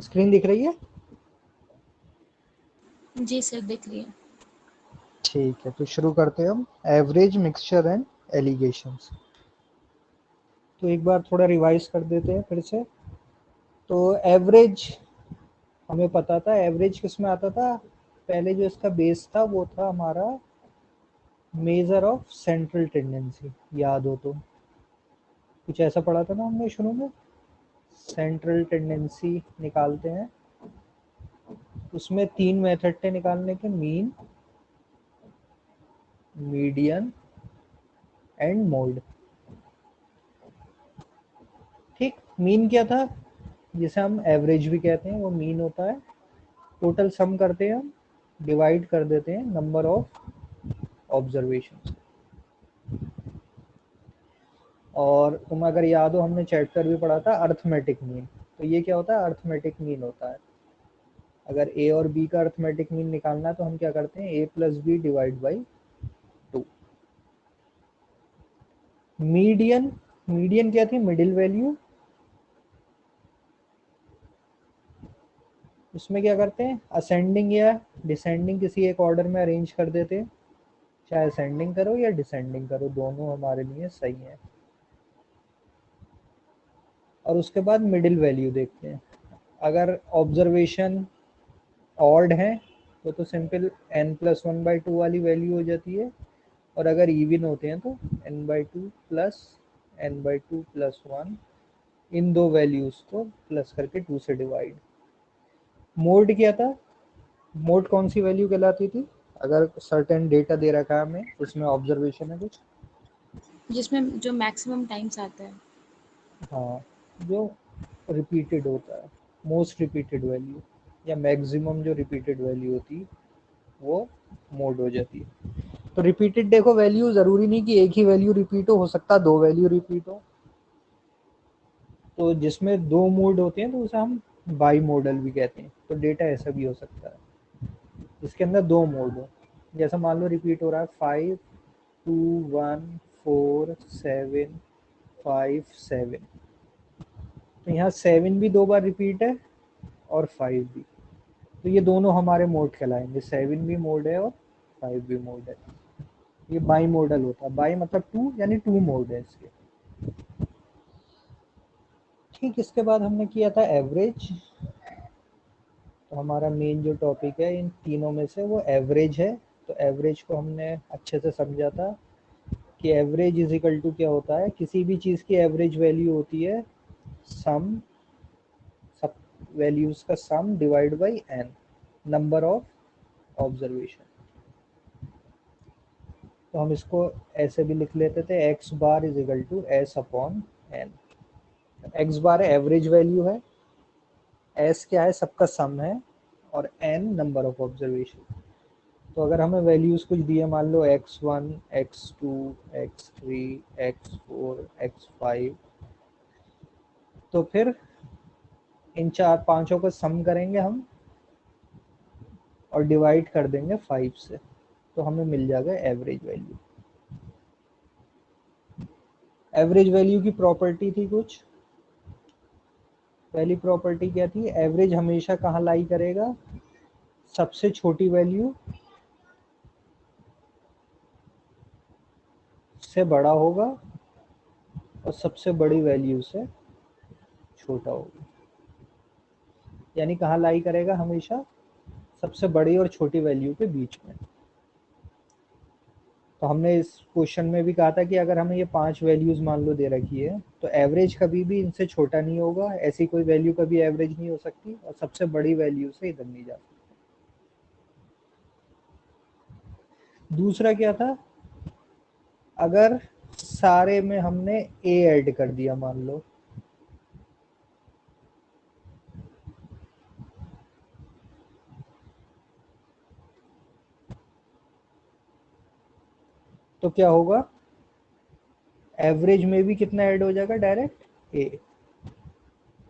Screen दिख रही है? जी सर दिख रही है। ठीक है, तो शुरू करते हैं हम। Average, mixture and allegations. तो एक बार थोड़ा रिवाइज कर देते हैं फिर से। तो एवरेज हमें पता था, एवरेज किस में आता था? पहले जो इसका बेस था वो था हमारा मेजर ऑफ सेंट्रल टेंडेंसी, याद हो तो कुछ ऐसा पढ़ा था ना हमने शुरू में। सेंट्रल टेंडेंसी निकालते हैं, उसमें 3 मेथड थे निकालने के, मीन, मीडियन एंड मोड। ठीक, मीन क्या था? जिसे हम एवरेज भी कहते हैं, वो मीन होता है। टोटल सम करते हैं हम, डिवाइड कर देते हैं नंबर ऑफ ऑब्जर्वेशन। और तुम अगर याद हो, हमने चैप्टर भी पढ़ा था अर्थमेटिक मीन। तो ये क्या होता है? अर्थमेटिक मीन होता है। अगर ए और बी का अर्थमेटिक मीन निकालना है तो हम क्या करते हैं, A plus B divide by 2। Median, median क्या थी? Middle value. उसमें क्या करते हैं, असेंडिंग या डिसेंडिंग किसी एक ऑर्डर में अरेंज कर देते हैं। चाहे असेंडिंग करो या डिसेंडिंग करो, दोनों हमारे लिए सही है। और उसके बाद मिडिल वैल्यू देखते हैं। अगर ऑब्जर्वेशन ऑड है तो सिंपल n+1/2 वाली वैल्यू हो जाती है। और अगर इवन होते हैं तो n/2 प्लस n/2 प्लस 1, इन दो वैल्यूज को प्लस करके 2 से डिवाइड। मोड क्या था? मोड कौन सी वैल्यू कहलाती थी? अगर सर्टेन डेटा दे रखा है हमें, उसमें ऑब्जर्वेशन है कुछ, जिसमें जो मैक्सिमम टाइम्स आता है। हाँ, जो रिपीटेड होता है, मोस्ट रिपीटेड वैल्यू या मैक्सिमम जो रिपीटेड वैल्यू होती है, वो मोड हो जाती है। तो रिपीटेड देखो, वैल्यू जरूरी नहीं कि एक ही वैल्यू रिपीट हो सकता है 2 वैल्यू रिपीट हो। तो जिसमें 2 मोड होते हैं तो उसे हम बाई मॉडल भी कहते हैं। तो डेटा ऐसा भी हो सकता है जिसके अंदर 2 मोड हो। जैसा मान लो रिपीट हो रहा है 5 2 1 4 7 5 7, तो यहाँ 7 भी 2 बार रिपीट है और 5 भी। तो ये दोनों हमारे मोड कहलाएंगे, 7 भी मोड है और 5 भी मोड है। ये बाई मॉडल होता है, बाई मतलब 2, यानी 2 मोड है इसके। ठीक, इसके बाद हमने किया था एवरेज। तो हमारा मेन जो टॉपिक है इन तीनों में से वो एवरेज है। तो एवरेज को हमने अच्छे से समझा था कि एवरेज इज इक्वल टू क्या होता है, किसी भी चीज़ की एवरेज वैल्यू होती है सम, सब वैल्यूज का sum divide by N, number of observation. तो हम इसको ऐसे भी लिख लेते थे, X bar is equal to S upon N. X bar average value है, एस क्या है? सबका सम है, और एन नंबर ऑफ ऑब्जर्वेशन। तो अगर हमें वैल्यूज कुछ दिए, मान लो x1 x2 x3 x4 x5, तो फिर इन चार पांचों को सम करेंगे हम और डिवाइड कर देंगे 5 से, तो हमें मिल जाएगा एवरेज वैल्यू। एवरेज वैल्यू की प्रॉपर्टी थी कुछ, पहली प्रॉपर्टी क्या थी? एवरेज हमेशा कहाँ लाई करेगा? सबसे छोटी वैल्यू से बड़ा होगा और सबसे बड़ी वैल्यू से छोटा होगा। यानी कहाँ लाई करेगा? हमेशा सबसे बड़ी और छोटी वैल्यू के बीच में। तो हमने इस क्वेश्चन में भी कहा था कि अगर हमें ये 5 वैल्यूज मान लो दे रखी है, तो एवरेज कभी भी इनसे छोटा नहीं होगा। ऐसी कोई वैल्यू कभी एवरेज नहीं हो सकती, और सबसे बड़ी वैल्यू से इधर नहीं जा सकती। दूसरा क्या था? अगर सारे में हमने ए ऐड कर दिया मान लो, तो क्या होगा? एवरेज में भी कितना ऐड हो जाएगा? डायरेक्ट ए,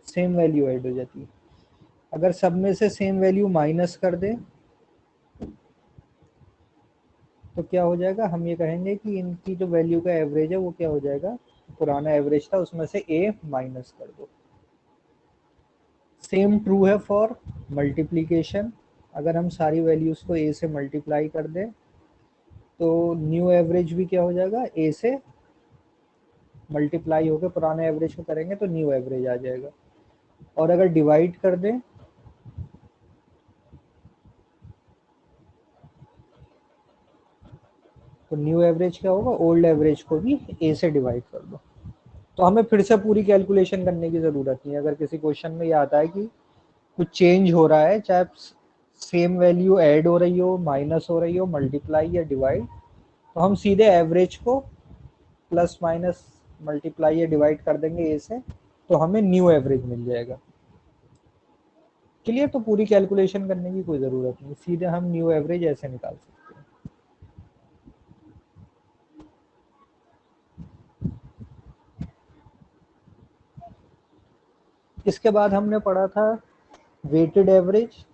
सेम वैल्यू ऐड हो जाती है। अगर सब में से सेम वैल्यू माइनस कर दें तो क्या हो जाएगा? हम ये कहेंगे कि इनकी जो वैल्यू का एवरेज है वो क्या हो जाएगा, पुराना एवरेज था उसमें से ए माइनस कर दो। सेम ट्रू है फॉर मल्टीप्लीकेशन। अगर हम सारी वैल्यूज को ए से मल्टीप्लाई कर दें तो न्यू एवरेज भी क्या हो जाएगा, ए से मल्टीप्लाई होकर पुराने एवरेज को करेंगे तो न्यू एवरेज आ जाएगा। और अगर डिवाइड कर दें तो न्यू एवरेज क्या होगा, ओल्ड एवरेज को भी ए से डिवाइड कर दो। तो हमें फिर से पूरी कैलकुलेशन करने की ज़रूरत नहीं है। अगर किसी क्वेश्चन में ये आता है कि कुछ चेंज हो रहा है, चाहे सेम वैल्यू ऐड हो रही हो, माइनस हो रही हो, मल्टीप्लाई या डिवाइड, तो हम सीधे एवरेज को प्लस माइनस मल्टीप्लाई या डिवाइड कर देंगे ए से, तो हमें न्यू एवरेज मिल जाएगा। क्लियर? तो पूरी कैलकुलेशन करने की कोई ज़रूरत नहीं, सीधे हम न्यू एवरेज ऐसे निकाल सकते हैं। इसके बाद हमने पढ़ा था वेटेड एवरेज।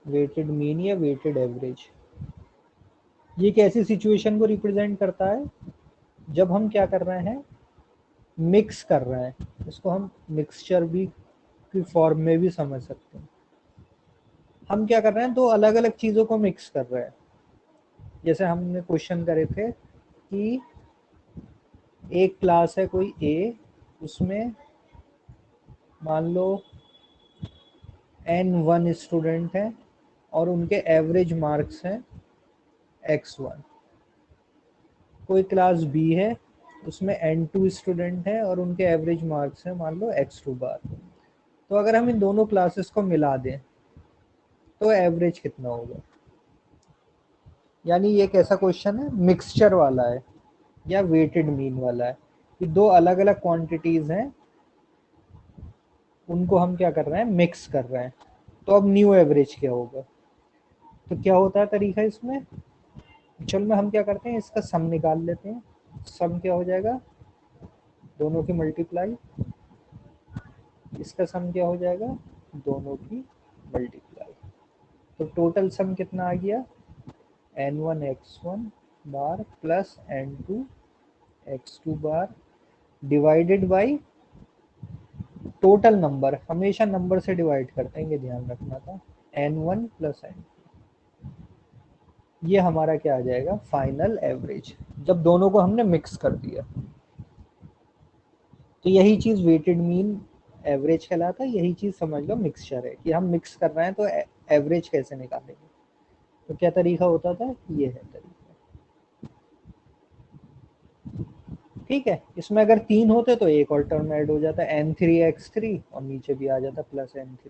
वेटेड मीन या वेटेड एवरेज, ये एक ऐसी सिचुएशन को रिप्रेजेंट करता है जब हम क्या कर रहे हैं, मिक्स कर रहे हैं। इसको हम मिक्सचर भी की फॉर्म में भी समझ सकते हैं। हम क्या कर रहे हैं, दो अलग अलग चीज़ों को मिक्स कर रहे हैं। जैसे हमने क्वेश्चन करे थे कि एक क्लास है कोई ए, उसमें मान लो n1 स्टूडेंट है और उनके एवरेज मार्क्स हैं x1। कोई क्लास बी है, उसमें n2 स्टूडेंट है और उनके एवरेज मार्क्स हैं मान लो x2 बार। तो अगर हम इन दोनों क्लासेस को मिला दें तो एवरेज कितना होगा। यानी ये कैसा क्वेश्चन है, मिक्सचर वाला है या वेटेड मीन वाला है, कि दो अलग अलग क्वांटिटीज हैं, उनको हम क्या कर रहे हैं, मिक्स कर रहे हैं। तो अब न्यू एवरेज क्या होगा। तो क्या होता है तरीका इसमें, चल में हम क्या करते हैं, इसका सम निकाल लेते हैं। सम क्या हो जाएगा, दोनों की मल्टीप्लाई, इसका सम क्या हो जाएगा, दोनों की मल्टीप्लाई। तो टोटल सम कितना आ गया, n1 x1 bar plus n2 x2 bar divided by total number. हमेशा नंबर से डिवाइड करते हैं, ये ध्यान रखना था, n1 प्लस n। ये हमारा क्या आ जाएगा, फाइनल एवरेज, जब दोनों को हमने मिक्स कर दिया। तो यही चीज वेटेड मीन एवरेज कहलाता है, यही चीज समझ लो मिक्सचर है, कि हम मिक्स कर रहे हैं तो एवरेज कैसे निकालेंगे। तो क्या तरीका होता था, ये है तरीका। ठीक है, इसमें अगर 3 होते तो एक और टर्म ऐड हो जाता, n3 x3 और नीचे भी आ जाता प्लस n3।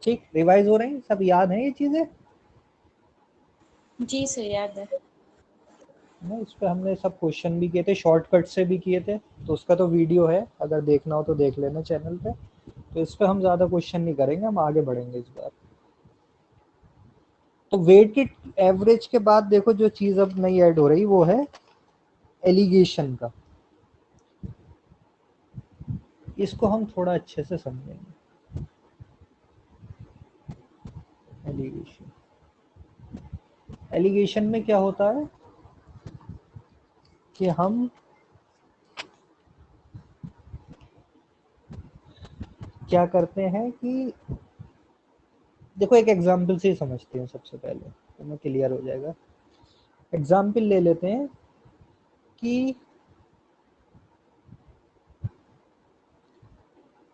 ठीक, रिवाइज हो रहे हैं सब, याद है ये चीजें जी सर, याद है। ना। इस पे हमने सब क्वेश्चन भी किए थे, शॉर्टकट से भी किए थे, तो उसका तो वीडियो है, अगर देखना हो तो देख लेना चैनल पे। तो इस पे हम ज़्यादा क्वेश्चन नहीं करेंगे, हम आगे बढ़ेंगे इस बार। तो वेटेड एवरेज के बाद देखो जो चीज़ अब नई ऐड हो रही वो है एलिगेशन का। इसको हम थोड़ा अच्छे से समझेंगे। एलिगेशन, एलिगेशन में क्या होता है कि हम क्या करते हैं कि देखो एक एग्जाम्पल से ही समझते हैं सबसे पहले, तो मैं क्लियर हो जाएगा। एग्जाम्पल ले लेते हैं कि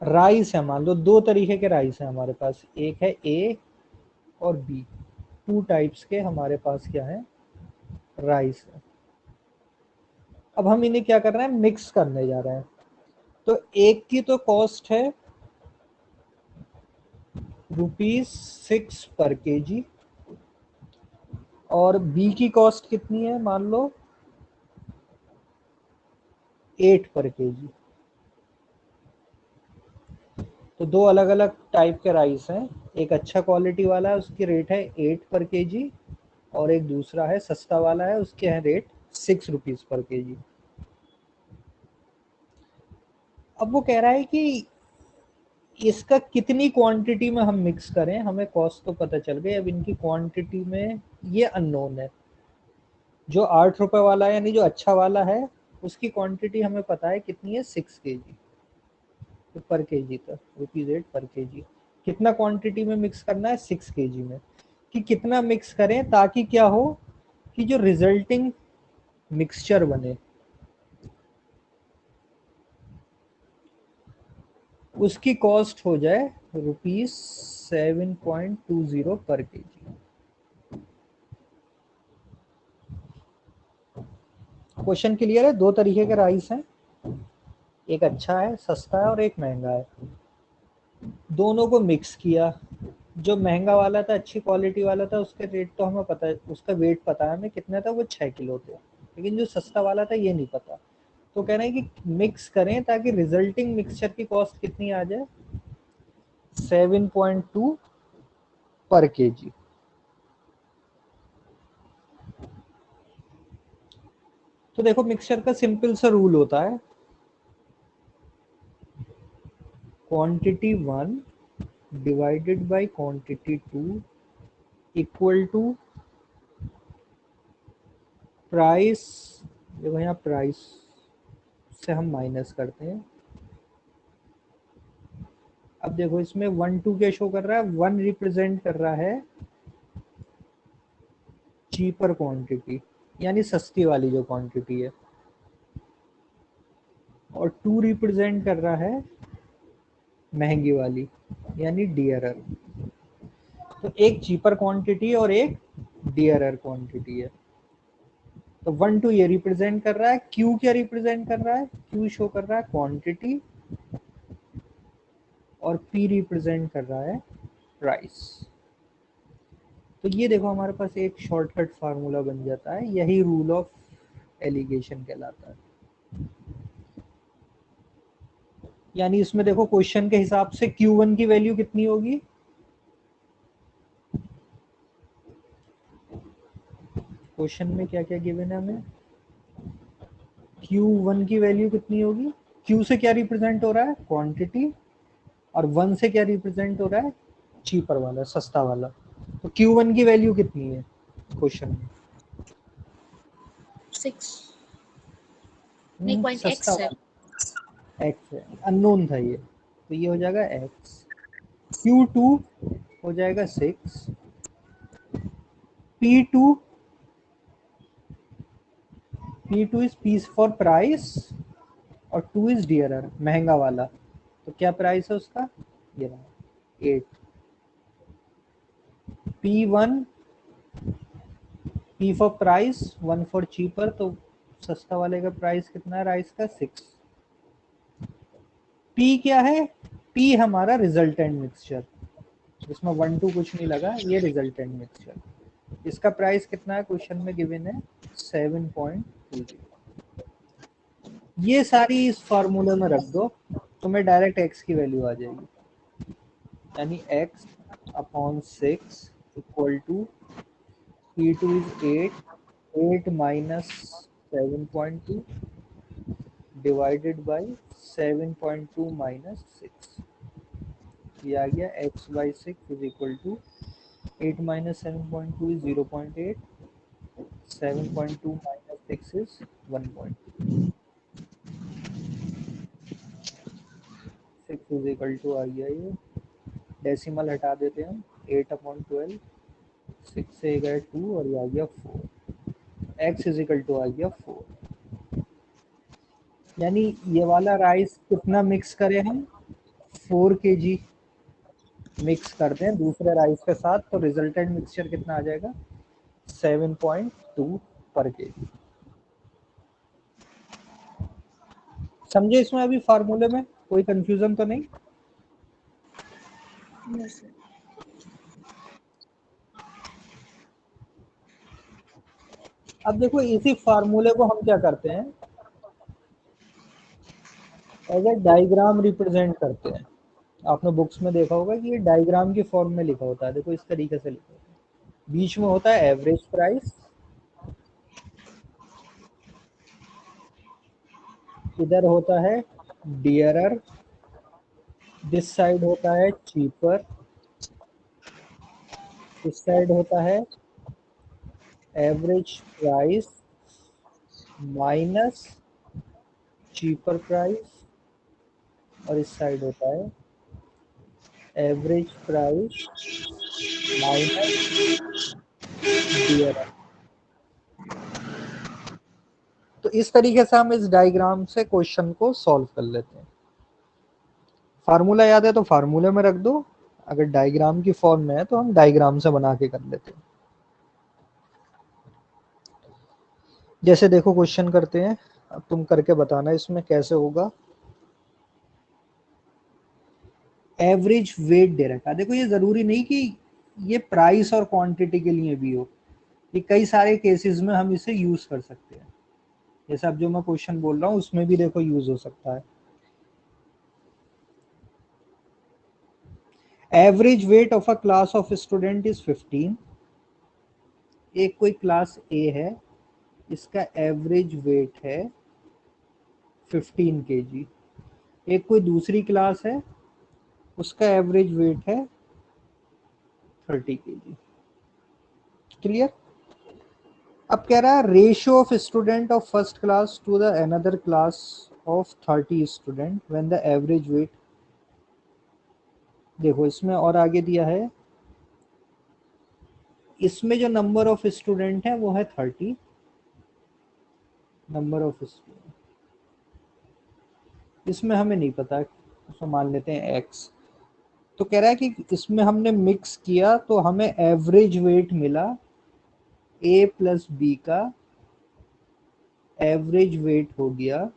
राइस है, मान लो दो तरीके के राइस है हमारे पास, एक है ए और बी। टू टाइप्स के हमारे पास क्या है, राइस है। अब हम इन्हें क्या कर रहे हैं, मिक्स करने जा रहे हैं। तो एक की तो कॉस्ट है ₹6 पर केजी और बी की कॉस्ट कितनी है, मान लो 8 पर केजी। तो दो अलग अलग टाइप के राइस हैं, एक अच्छा क्वालिटी वाला है उसकी रेट है 8 पर केजी, और एक दूसरा है सस्ता वाला है, उसके हैं रेट ₹6 पर केजी। अब वो कह रहा है कि इसका कितनी क्वांटिटी में हम मिक्स करें, हमें कॉस्ट तो पता चल गई, अब इनकी क्वांटिटी में ये अननोन है। जो 8 रुपए वाला है यानी जो अच्छा वाला है उसकी क्वांटिटी हमें पता है कितनी है 6 kg पर केजी तक, ₹8 पर केजी। कितना क्वांटिटी में मिक्स करना है 6 kg में, कि कितना मिक्स करें ताकि क्या हो कि जो रिजल्टिंग मिक्सचर बने उसकी कॉस्ट हो जाए ₹7.20 पर केजी। क्वेश्चन क्लियर है? दो तरीके के राइस हैं, एक अच्छा है सस्ता है और एक महंगा है। दोनों को मिक्स किया, जो महंगा वाला था अच्छी क्वालिटी वाला था उसके रेट तो हमें पता है, उसका वेट पता है हमें कितना था, वो 6 किलो थे। लेकिन जो सस्ता वाला था ये नहीं पता। तो कह रहे हैं कि मिक्स करें ताकि रिजल्टिंग मिक्सचर की कॉस्ट कितनी आ जाए 7.2 पर केजी। तो देखो मिक्सचर का सिंपल सा रूल होता है, quantity 1 divided by quantity 2 equal to price. देखो यहाँ प्राइस से हम माइनस करते हैं। अब देखो इसमें 1 2 क्या शो कर रहा है, 1 रिप्रेजेंट कर रहा है चीपर क्वांटिटी यानी सस्ती वाली जो क्वांटिटी है, और 2 रिप्रेजेंट कर रहा है महंगी वाली यानी डियरर। तो एक चीपर क्वांटिटी और एक डियरर क्वांटिटी है। तो 1 2 ये रिप्रेजेंट कर रहा है, क्यू क्या रिप्रेजेंट कर रहा है, क्यू शो कर रहा है क्वांटिटी, और पी रिप्रेजेंट कर रहा है प्राइस। तो ये देखो हमारे पास एक शॉर्टकट फार्मूला बन जाता है, यही रूल ऑफ एलिगेशन कहलाता है। यानी इसमें देखो क्वेश्चन के हिसाब से Q1 की वैल्यू कितनी होगी, क्वेश्चन में क्या क्या गिवन है हमें, Q1 की वैल्यू कितनी होगी, Q से क्या रिप्रेजेंट हो रहा है क्वांटिटी, और 1 से क्या रिप्रेजेंट हो रहा है चीपर वाला सस्ता वाला। तो Q1 की वैल्यू कितनी है क्वेश्चन में, 6 नहीं पॉइंट सस्ता एक्स है। वाला एक्स है, अननोन था ये, तो ये हो जाएगा एक्स। Q2 हो जाएगा 6, P2 P2 is peace for price, और 2 इज डियरर महंगा वाला। तो क्या प्राइस है उसका, ये रहा 8। P1 P for price 1 for cheaper, तो सस्ता वाले का प्राइस कितना है राइस का 6। P क्या है, P हमारा रिजल्टेंट मिक्सचर, जिसमें 1 2 कुछ नहीं लगा, ये रिजल्टेंट मिक्सचर। इसका प्राइस कितना है क्वेश्चन में गिवन है 7.20। ये सारी इस फार्मूले में रख दो, तुम्हें डायरेक्ट x की वैल्यू आ जाएगी, यानी x upon 6 equal to P2 is 8, 8 minus 7.2 divided by 7.2 minus 6। ये आ गया x by 6 is equal to 8 minus 7.2 is 0.8, 7.2 minus 6 is 1.2, 6 is equal to आ गया ये, डेसिमल हटा देते हैं हम, 8/12, 6 से गए 2 और ये आ गया 4, x इज इक्वल टू आ गया 4। यानी ये वाला राइस कितना मिक्स करें हम, 4 kg मिक्स कर दें दूसरे राइस के साथ, तो रिजल्टेंट मिक्सचर कितना आ जाएगा 7.2 पर केजी। समझे इसमें अभी फार्मूले में कोई कंफ्यूजन तो नहीं? No sir. अब देखो इसी फार्मूले को हम क्या करते हैं, एज ए डायग्राम रिप्रेजेंट करते हैं। आपने बुक्स में देखा होगा कि ये डायग्राम की फॉर्म में लिखा होता है, देखो इस तरीके से लिखा होता है। बीच में होता है एवरेज प्राइस, इधर होता है डियरर, दिस साइड होता है चीपर, इस साइड होता है average price, minus cheaper price, और इस साइड होता है एवरेज प्राइस माइनस डियर। तो इस तरीके से हम इस डायग्राम से क्वेश्चन को सॉल्व कर लेते हैं। फार्मूला याद है तो फार्मूले में रख दो, अगर डायग्राम की फॉर्म में है तो हम डायग्राम से बना के कर लेते हैं। जैसे देखो क्वेश्चन करते हैं, अब तुम करके बताना इसमें कैसे होगा। एवरेज वेट दे रखा, देखो ये जरूरी नहीं कि ये प्राइस और क्वांटिटी के लिए भी हो, ये कई सारे केसेस में हम इसे यूज कर सकते हैं। जैसे अब जो मैं क्वेश्चन बोल रहा हूँ उसमें भी देखो यूज हो सकता है। Average weight of a class of student is 15। एक कोई क्लास ए है, इसका एवरेज वेट है 15 kg। एक कोई दूसरी क्लास है, उसका एवरेज वेट है 30 kg। क्लियर। अब कह रहा है ratio of student of first class to the another class of 30 student when the average weight. देखो इसमें और आगे दिया है, इसमें जो नंबर ऑफ स्टूडेंट है वो है 30, नंबर ऑफ स्टूडेंट इसमें हमें नहीं पता, उसको मान लेते हैं एक्स। तो कह रहा है कि इसमें हमने मिक्स किया तो हमें एवरेज वेट मिला ए प्लस बी का, एवरेज वेट हो गया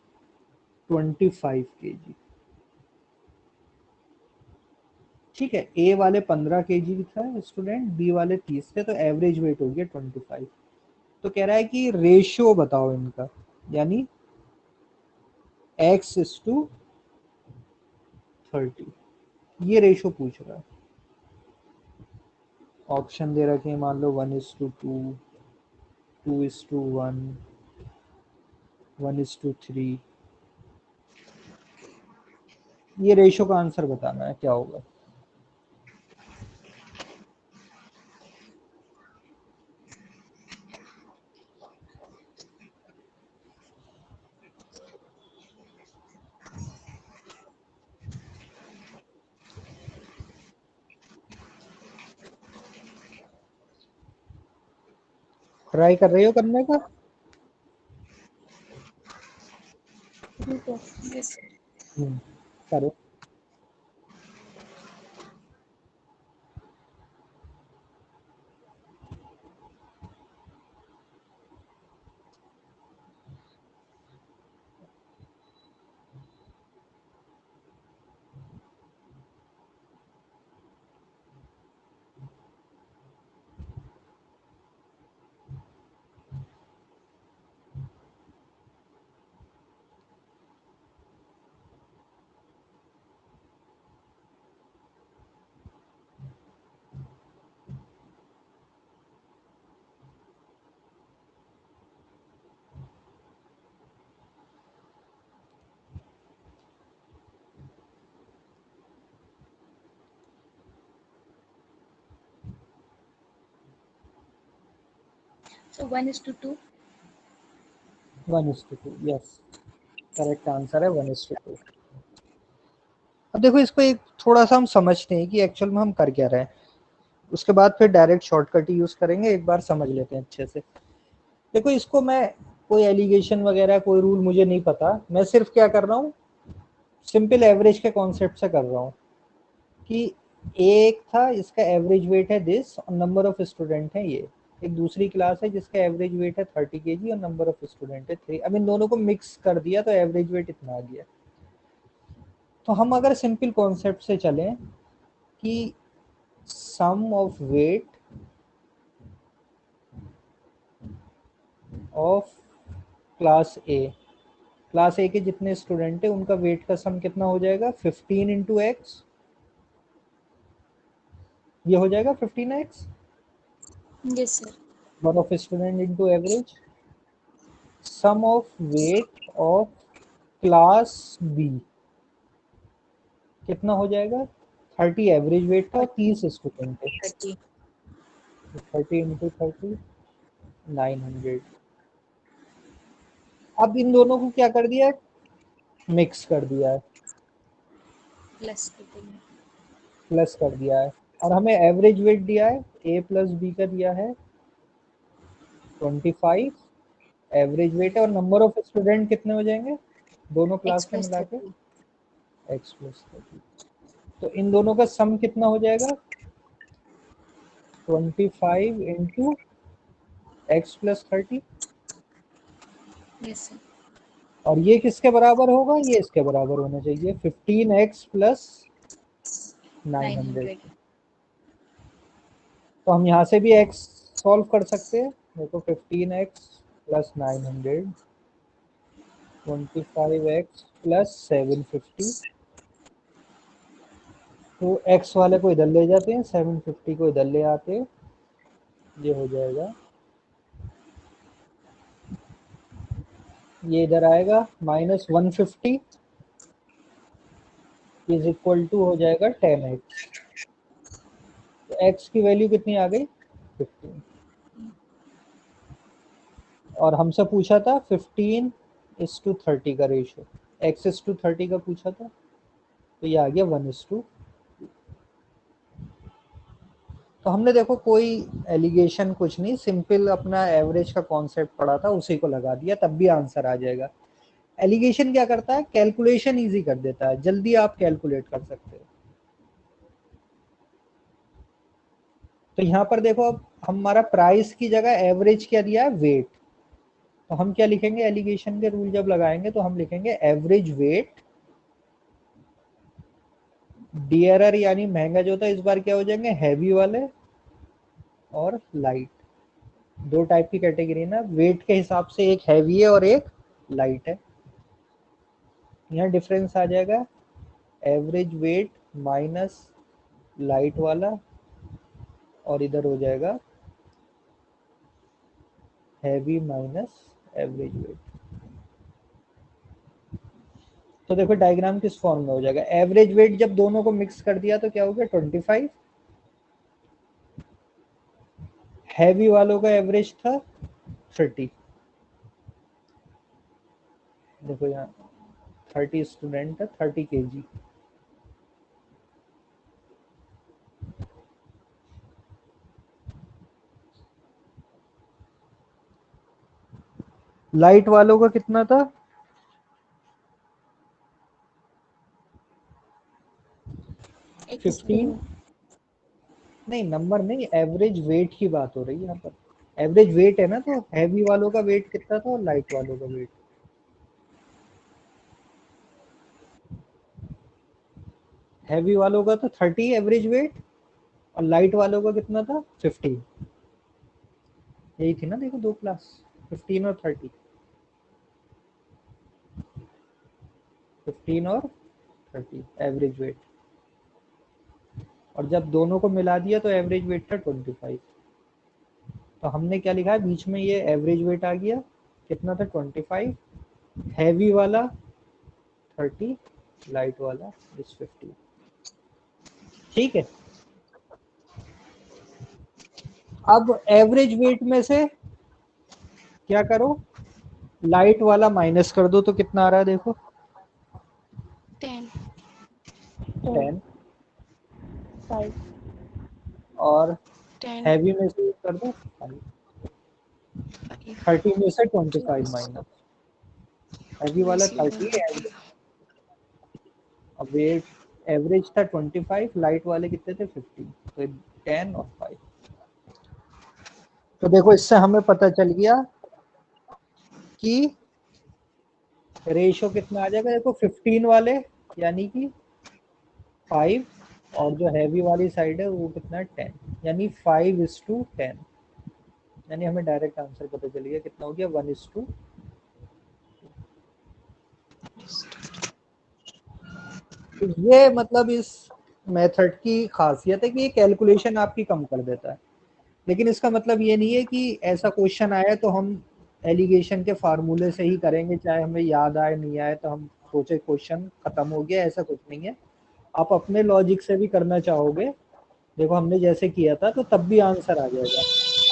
25 kg। ठीक है, ए वाले 15 kg था स्टूडेंट, बी वाले 30 थे, तो एवरेज वेट हो गया 25। तो कह रहा है कि रेशियो बताओ इनका, यानी x इज टू 30, ये रेशियो पूछ रहा है। ऑप्शन दे रखे हैं, मान लो 1:2, 2:1, 1:3। ये रेशियो का आंसर बताना है क्या होगा। ट्राई कर रही हो करने का? रुको, यस। करो। So 1:2. 1:2, यस, करेक्ट आंसर है 1:2। अब देखो इसको एक थोड़ा सा हम समझते हैं कि एक्चुअल में हम कर क्या रहे हैं, उसके बाद फिर डायरेक्ट शॉर्टकट यूज करेंगे। एक बार समझ लेते हैं अच्छे से। देखो इसको मैं, कोई एलिगेशन वगैरह कोई रूल मुझे नहीं पता, मैं सिर्फ क्या कर रहा हूँ, सिंपल एवरेज के कॉन्सेप्ट से कर रहा हूँ कि एक था इसका एवरेज वेट है दिस और नंबर ऑफ स्टूडेंट है ये, एक दूसरी क्लास है जिसका एवरेज वेट है 30 kg और नंबर ऑफ स्टूडेंट है 3। अब इन दोनों को मिक्स कर दिया तो एवरेज वेट इतना आ गया। तो हम अगर सिंपल कॉन्सेप्ट से चलें कि sum of weight of class A, class A के जितने स्टूडेंट है उनका वेट का सम कितना हो जाएगा, 15 इंटू एक्स, ये हो जाएगा 15x, Yes, sir. Number of student into average, sum of weight of class B कितना हो जाएगा, 30 एवरेज वेट था, 30 स्टूडेंट थे, 30. 30 इंटू 30, 900। अब इन दोनों को क्या कर दिया है, मिक्स कर दिया है, प्लस कर देंगे। प्लस कर दिया है, और हमें एवरेज वेट दिया है, ए प्लस बी का दिया है 25 एवरेज वेट है, और नंबर ऑफ स्टूडेंट कितने हो जाएंगे दोनों क्लास के मिला के, x+30। x plus 30। तो इन दोनों का सम कितना हो जाएगा 25 into x plus 30, yes sir. और ये किसके बराबर होगा, ये इसके बराबर होना चाहिए 15x प्लस 900। 900। तो हम यहाँ से भी x सॉल्व कर सकते हैं, देखो 15x प्लस 900, 25x प्लस 750, तो x वाले को इधर ले जाते हैं, 750 को इधर ले आते हैं, ये हो जाएगा, ये इधर आएगा -150 इज इक्वल टू हो जाएगा 10x। तो x की वैल्यू कितनी आ गई 15, और हमसे पूछा था 15:30 का रेशियो, x:30 का पूछा था, तो ये आ गया 1:2। तो हमने देखो कोई एलिगेशन कुछ नहीं, सिंपल अपना एवरेज का कॉन्सेप्ट पढ़ा था उसी को लगा दिया, तब भी आंसर आ जाएगा। एलिगेशन क्या करता है, कैलकुलेशन इजी कर देता है, जल्दी आप कैलकुलेट कर सकते हो। तो यहाँ पर देखो, अब हमारा प्राइस की जगह एवरेज क्या दिया है, वेट। तो हम क्या लिखेंगे, एलिगेशन के रूल जब लगाएंगे तो हम लिखेंगे एवरेज वेट डियरर, यानी महंगा जो था, इस बार क्या हो जाएंगे हैवी वाले और लाइट, दो टाइप की कैटेगरी ना, वेट के हिसाब से एक हैवी है और एक लाइट है। यहाँ डिफरेंस आ जाएगा एवरेज वेट माइनस लाइट वाला, और इधर हो जाएगा हैवी माइनस एवरेज वेट। तो देखो डायग्राम किस फॉर्म में हो जाएगा, एवरेज वेट जब दोनों को मिक्स कर दिया तो क्या हो गया 25, हैवी वालों का एवरेज था 30, देखो यहाँ 30 स्टूडेंट है, 30 kg। लाइट वालों का कितना था 15, नहीं नंबर नहीं, एवरेज वेट की बात हो रही है यहाँ पर, एवरेज वेट है ना, तो हैवी वालों का वेट कितना था और लाइट वालों का वेट, हैवी वालों का था 30 एवरेज वेट, और लाइट वालों का कितना था 15, यही थी ना, देखो दो क्लास 15 और 30, 15 और 30 एवरेज वेट, और जब दोनों को मिला दिया तो एवरेज वेट था 25। तो हमने क्या लिखा है बीच में, ये एवरेज वेट आ गया, कितना था 25, हैवी वाला 30, लाइट वाला इस 50। ठीक है, अब एवरेज वेट में से क्या करो, लाइट वाला माइनस कर दो, तो कितना आ रहा है देखो 10। 10, 5। और 10। हैवी में से कर दो 5, 30 में से 25 माइनस, हैवी वाला 30 एवरेज, अब वेट एवरेज था 25, लाइट वाले कितने थे 15, तो 10 और 5। तो देखो इससे हमें पता चल गया कि रेशो कितना आ जाएगा, देखो 15 वाले यानी कि 5, और जो हैवी वाली साइड है वो कितना है 10, यानी 5:10, यानी हमें डायरेक्ट आंसर पता चल गया कितना हो गया 1:2। तो ये मतलब इस मेथड की खासियत है कि ये कैलकुलेशन आपकी कम कर देता है, लेकिन इसका मतलब ये नहीं है कि ऐसा क्वेश्चन आया तो हम एलिगेशन के फार्मूले से ही करेंगे, चाहे हमें याद आए नहीं आए, तो हम सोचे क्वेश्चन खत्म हो गया, ऐसा कुछ नहीं है। आप अपने लॉजिक से भी करना चाहोगे, देखो हमने जैसे किया था, तो तब भी आंसर आ जाएगा,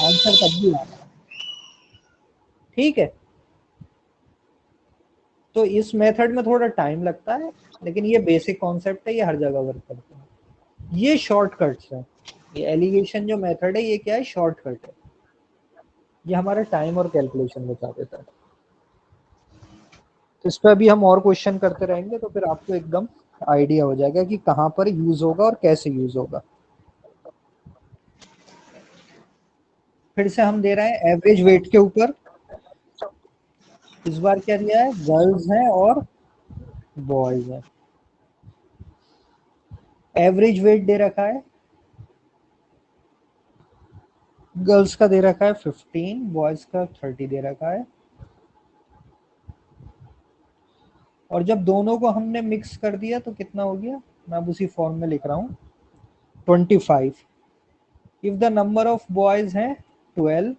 आंसर तब भी आना है। ठीक है, तो इस मेथड में थोड़ा टाइम लगता है, लेकिन ये बेसिक कॉन्सेप्ट है, ये हर जगह वर्क करता है। ये शॉर्टकट्स है, ये एलिगेशन जो मेथड है ये क्या है, शॉर्टकट है। ये हमारा टाइम और कैलकुलेशन बचा देता है। तो इस पर अभी हम और क्वेश्चन करते रहेंगे, तो फिर आपको एकदम आइडिया हो जाएगा कि कहाँ पर यूज होगा और कैसे यूज होगा। फिर से हम दे रहे हैं एवरेज वेट के ऊपर। इस बार क्या दिया है, गर्ल्स हैं और बॉयज हैं। एवरेज वेट दे रखा है, गर्ल्स का दे रखा है 15, बॉयज का 30 दे रखा है। और जब दोनों को हमने मिक्स कर दिया तो कितना हो गया, मैं अब उसी फॉर्म में लिख रहा हूँ, 25। If the number of boys हैं 12,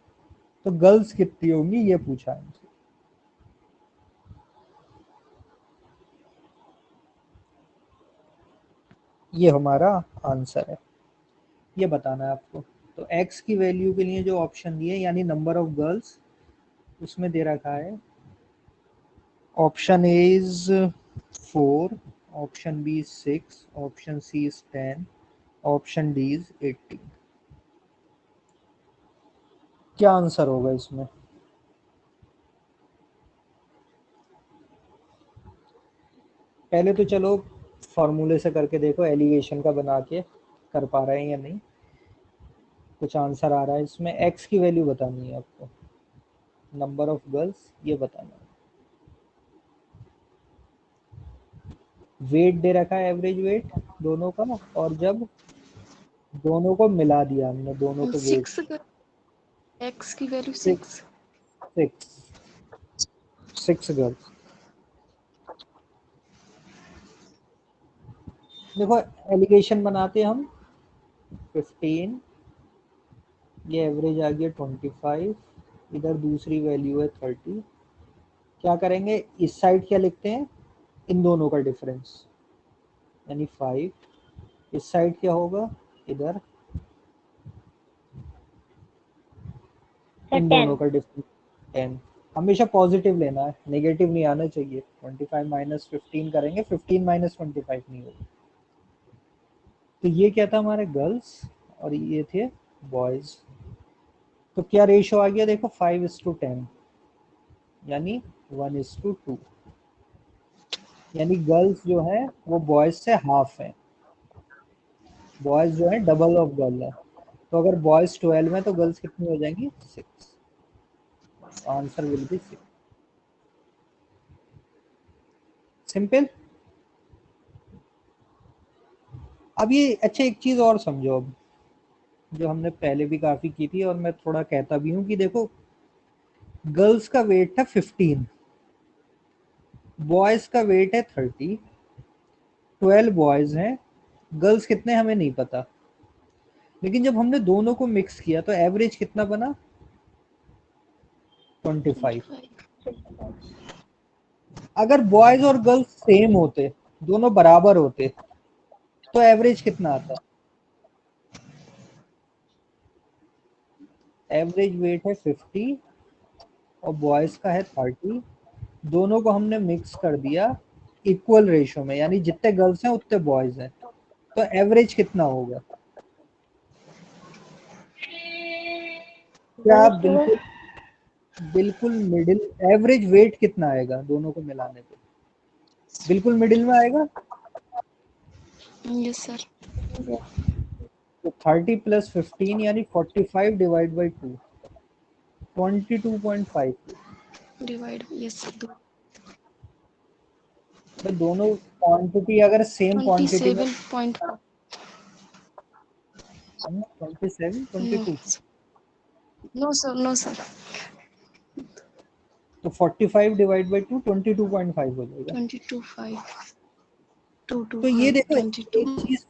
तो गर्ल्स कितनी होंगी ये पूछा है हमसे। ये हमारा आंसर है, ये बताना है आपको। तो x की वैल्यू के लिए जो ऑप्शन दिए यानी नंबर ऑफ गर्ल्स, उसमें दे रखा है option A is 4, option B 6, option C is 10, option D is 18। क्या आंसर होगा इसमें? पहले तो चलो फॉर्मूले से करके देखो, एलिगेशन का बना के कर पा रहे हैं या नहीं। कुछ आंसर आ रहा है इसमें, x की वैल्यू बतानी है आपको, नंबर ऑफ गर्ल्स ये बताना है। वेट दे रखा है, एवरेज वेट दोनों का, और जब दोनों को मिला दिया हमने, दोनों के वेट, 6 एक्स की वैल्यू 6 6। 6 गर्ल्स। देखो एलिगेशन बनाते हम 15, ये एवरेज आ गया 25, इधर दूसरी वैल्यू है 30। क्या करेंगे, इस साइड क्या लिखते हैं, इन दोनों का डिफरेंस यानी 5। इस साइड क्या होगा, इधर इन दोनों का डिफरेंस 10। हमेशा पॉजिटिव लेना है, नेगेटिव नहीं आना चाहिए। 25 माइनस 15 करेंगे, 15 माइनस 25 नहीं होगा। तो ये क्या था, हमारे गर्ल्स और ये थे बॉयज। तो क्या रेशो आ गया देखो, 5:10, यानी 1:2। यानी गर्ल्स जो है वो बॉयज से हाफ है, बॉयज जो है डबल ऑफ गर्ल है। तो अगर बॉयज 12 है तो गर्ल्स कितनी हो जाएंगी, 6। Answer will be 6। सिंपल। अब ये अच्छा एक चीज और समझो, अब जो हमने पहले भी काफी की थी और मैं थोड़ा कहता भी हूँ कि देखो, गर्ल्स का वेट था 15, बॉयज का वेट है 30, 12 बॉयज हैं, गर्ल्स कितने हमें नहीं पता। लेकिन जब हमने दोनों को मिक्स किया तो एवरेज कितना बना, 25। 25। अगर बॉयज और गर्ल्स सेम होते, दोनों बराबर होते, तो एवरेज कितना आता, एवरेज वेट है 50 और बॉयज का है 30। दोनों को हमने मिक्स कर दिया इक्वल रेशो में, यानी जितने गर्ल्स हैं उतने बॉयज हैं, तो एवरेज कितना होगा? क्या बिल्कुल बिल्कुल मिडिल, एवरेज वेट कितना आएगा दोनों को मिलाने पे, बिल्कुल मिडिल में आएगा। Yes sir. तो 30 प्लस 15 यानी 45 divide by 2, 22.5। Divide yes sir. तो दोनों क्वांटिटी अगर सेम क्वांटिटी में, 27 point. 27 no 22, no sir, no sir. तो 45 डिवाइड बाई 2 22.5 हो जाएगा। 22.5 टू टू तो हाँ ये देखो, 22।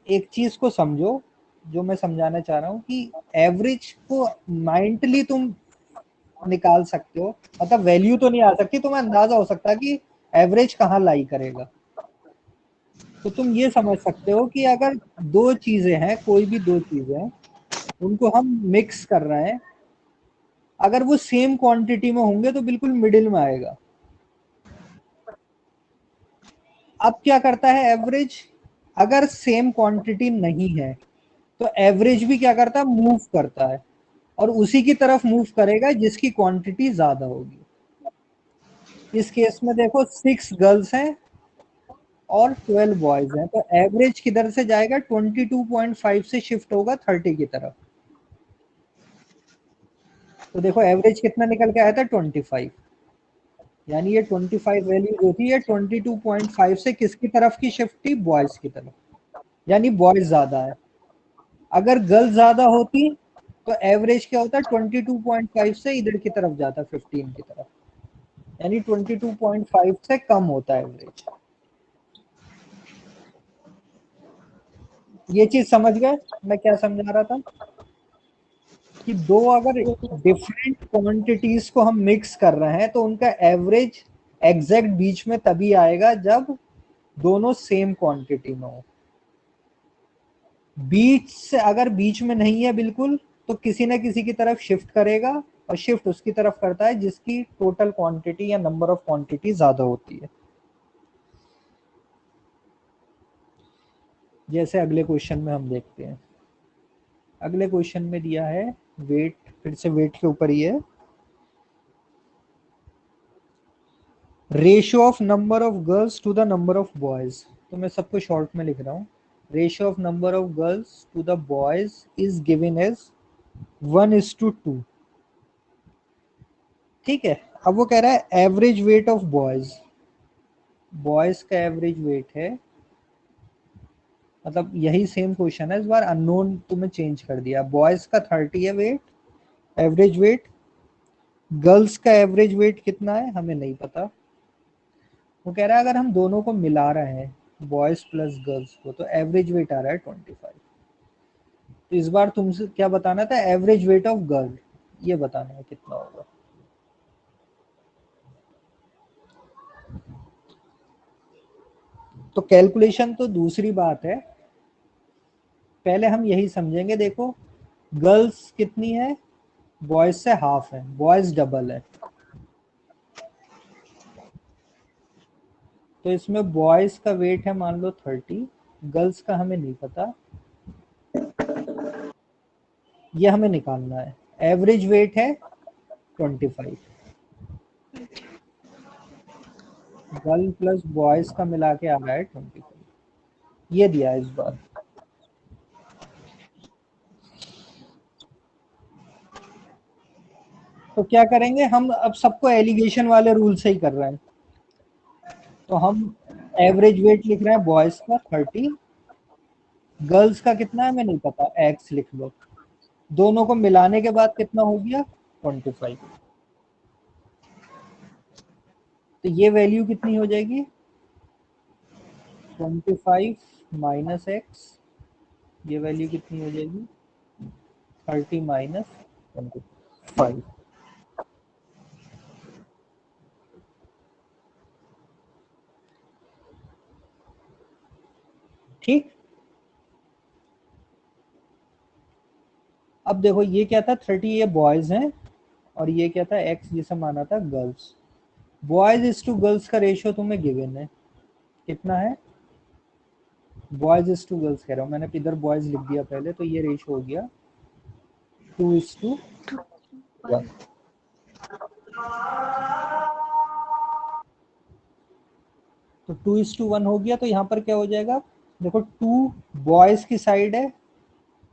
एक चीज को समझो, जो मैं समझाना चाह रहा हूँ कि एवरेज को माइंडली तुम निकाल सकते हो, मतलब वैल्यू तो नहीं आ सकती, तुम्हें अंदाजा हो सकता है कि एवरेज कहाँ लाई करेगा। तो तुम ये समझ सकते हो कि अगर दो चीजें हैं, कोई भी दो चीजें हैं, उनको हम मिक्स कर रहे हैं, अगर वो सेम क्वांटिटी में होंगे तो बिल्कुल मिडिल में आएगा। अब क्या करता है एवरेज, अगर सेम क्वांटिटी नहीं है तो एवरेज भी क्या करता है, मूव करता है और उसी की तरफ मूव करेगा जिसकी क्वांटिटी ज्यादा होगी। इस केस में देखो 6 गर्ल्स हैं और 12 बॉयज हैं, तो एवरेज किधर से जाएगा, 22.5 से शिफ्ट होगा 30 की तरफ। तो देखो एवरेज कितना निकल के आया था, 25। यानी ये 25 वैल्यू जो थी ये 22.5 से किसकी तरफ की शिफ्ट थी, बॉयज की तरफ, यानी बॉयज ज्यादा है। अगर गर्ल्स ज्यादा होती तो एवरेज क्या होता, 22.5 से इधर की तरफ जाता 15 की तरफ, यानी 22.5 से कम होता है एवरेज। ये चीज समझ गए मैं क्या समझा रहा था, कि दो अगर डिफरेंट क्वांटिटीज को हम मिक्स कर रहे हैं तो उनका एवरेज एग्जैक्ट बीच में तभी आएगा जब दोनों सेम क्वांटिटी में हो। बीच से अगर बीच में नहीं है बिल्कुल तो किसी ना किसी की तरफ शिफ्ट करेगा, और शिफ्ट उसकी तरफ करता है जिसकी टोटल क्वांटिटी या नंबर ऑफ क्वांटिटी ज्यादा होती है। जैसे अगले क्वेश्चन में हम देखते हैं, अगले क्वेश्चन में दिया है वेट, फिर से वेट के ऊपर ही है, ratio of number of girls to the number of boys. तो मैं सबको शॉर्ट में लिख रहा हूँ, ratio of number of girls to the boys is given as 1:2। ठीक है, अब वो कह रहा है average weight of boys, boys का एवरेज वेट है, मतलब यही सेम क्वेश्चन है, इस बार अननोन तुम्हें चेंज कर दिया। बॉयज का 30 है वेट, एवरेज वेट, गर्ल्स का एवरेज वेट कितना है हमें नहीं पता। वो कह रहा है अगर हम दोनों को मिला रहे हैं बॉयज प्लस गर्ल्स को तो एवरेज वेट आ रहा है 25। तो इस बार तुमसे क्या बताना था, एवरेज वेट ऑफ गर्ल, ये बताना है कितना होगा। तो कैलकुलेशन तो दूसरी बात है, पहले हम यही समझेंगे। देखो गर्ल्स कितनी है, बॉयज से हाफ है, बॉयज डबल है, तो इसमें बॉयज का वेट है मान लो 30, गर्ल्स का हमें नहीं पता, ये हमें निकालना है। एवरेज वेट है 25, गर्ल प्लस बॉयज का मिला के आ रहा है 25, ये दिया है इस बार। तो क्या करेंगे हम, अब सबको एलिगेशन वाले रूल से ही कर रहे हैं, तो हम एवरेज वेट लिख रहे हैं बॉयज का 30, गर्ल्स का कितना है हमें नहीं पता, एक्स लिख लो, दोनों को मिलाने के बाद कितना हो गया 25। तो ये वैल्यू कितनी हो जाएगी, 25 माइनस एक्स, ये वैल्यू कितनी हो जाएगी 30 माइनस 25। ठीक, अब देखो ये क्या था 30, ये बॉयज हैं, और ये क्या था एक्स जिसे माना था girls. Boys is to girls का रेशियो तुम्हें गिवन है, कितना है, बॉयज इज टू गर्ल्स कह रहा हूँ मैंने, इधर बॉयज लिख दिया पहले, तो ये रेशियो हो गया 2:1। तो 2:1 हो गया, तो यहाँ पर क्या हो जाएगा, देखो 2 बॉयज की साइड है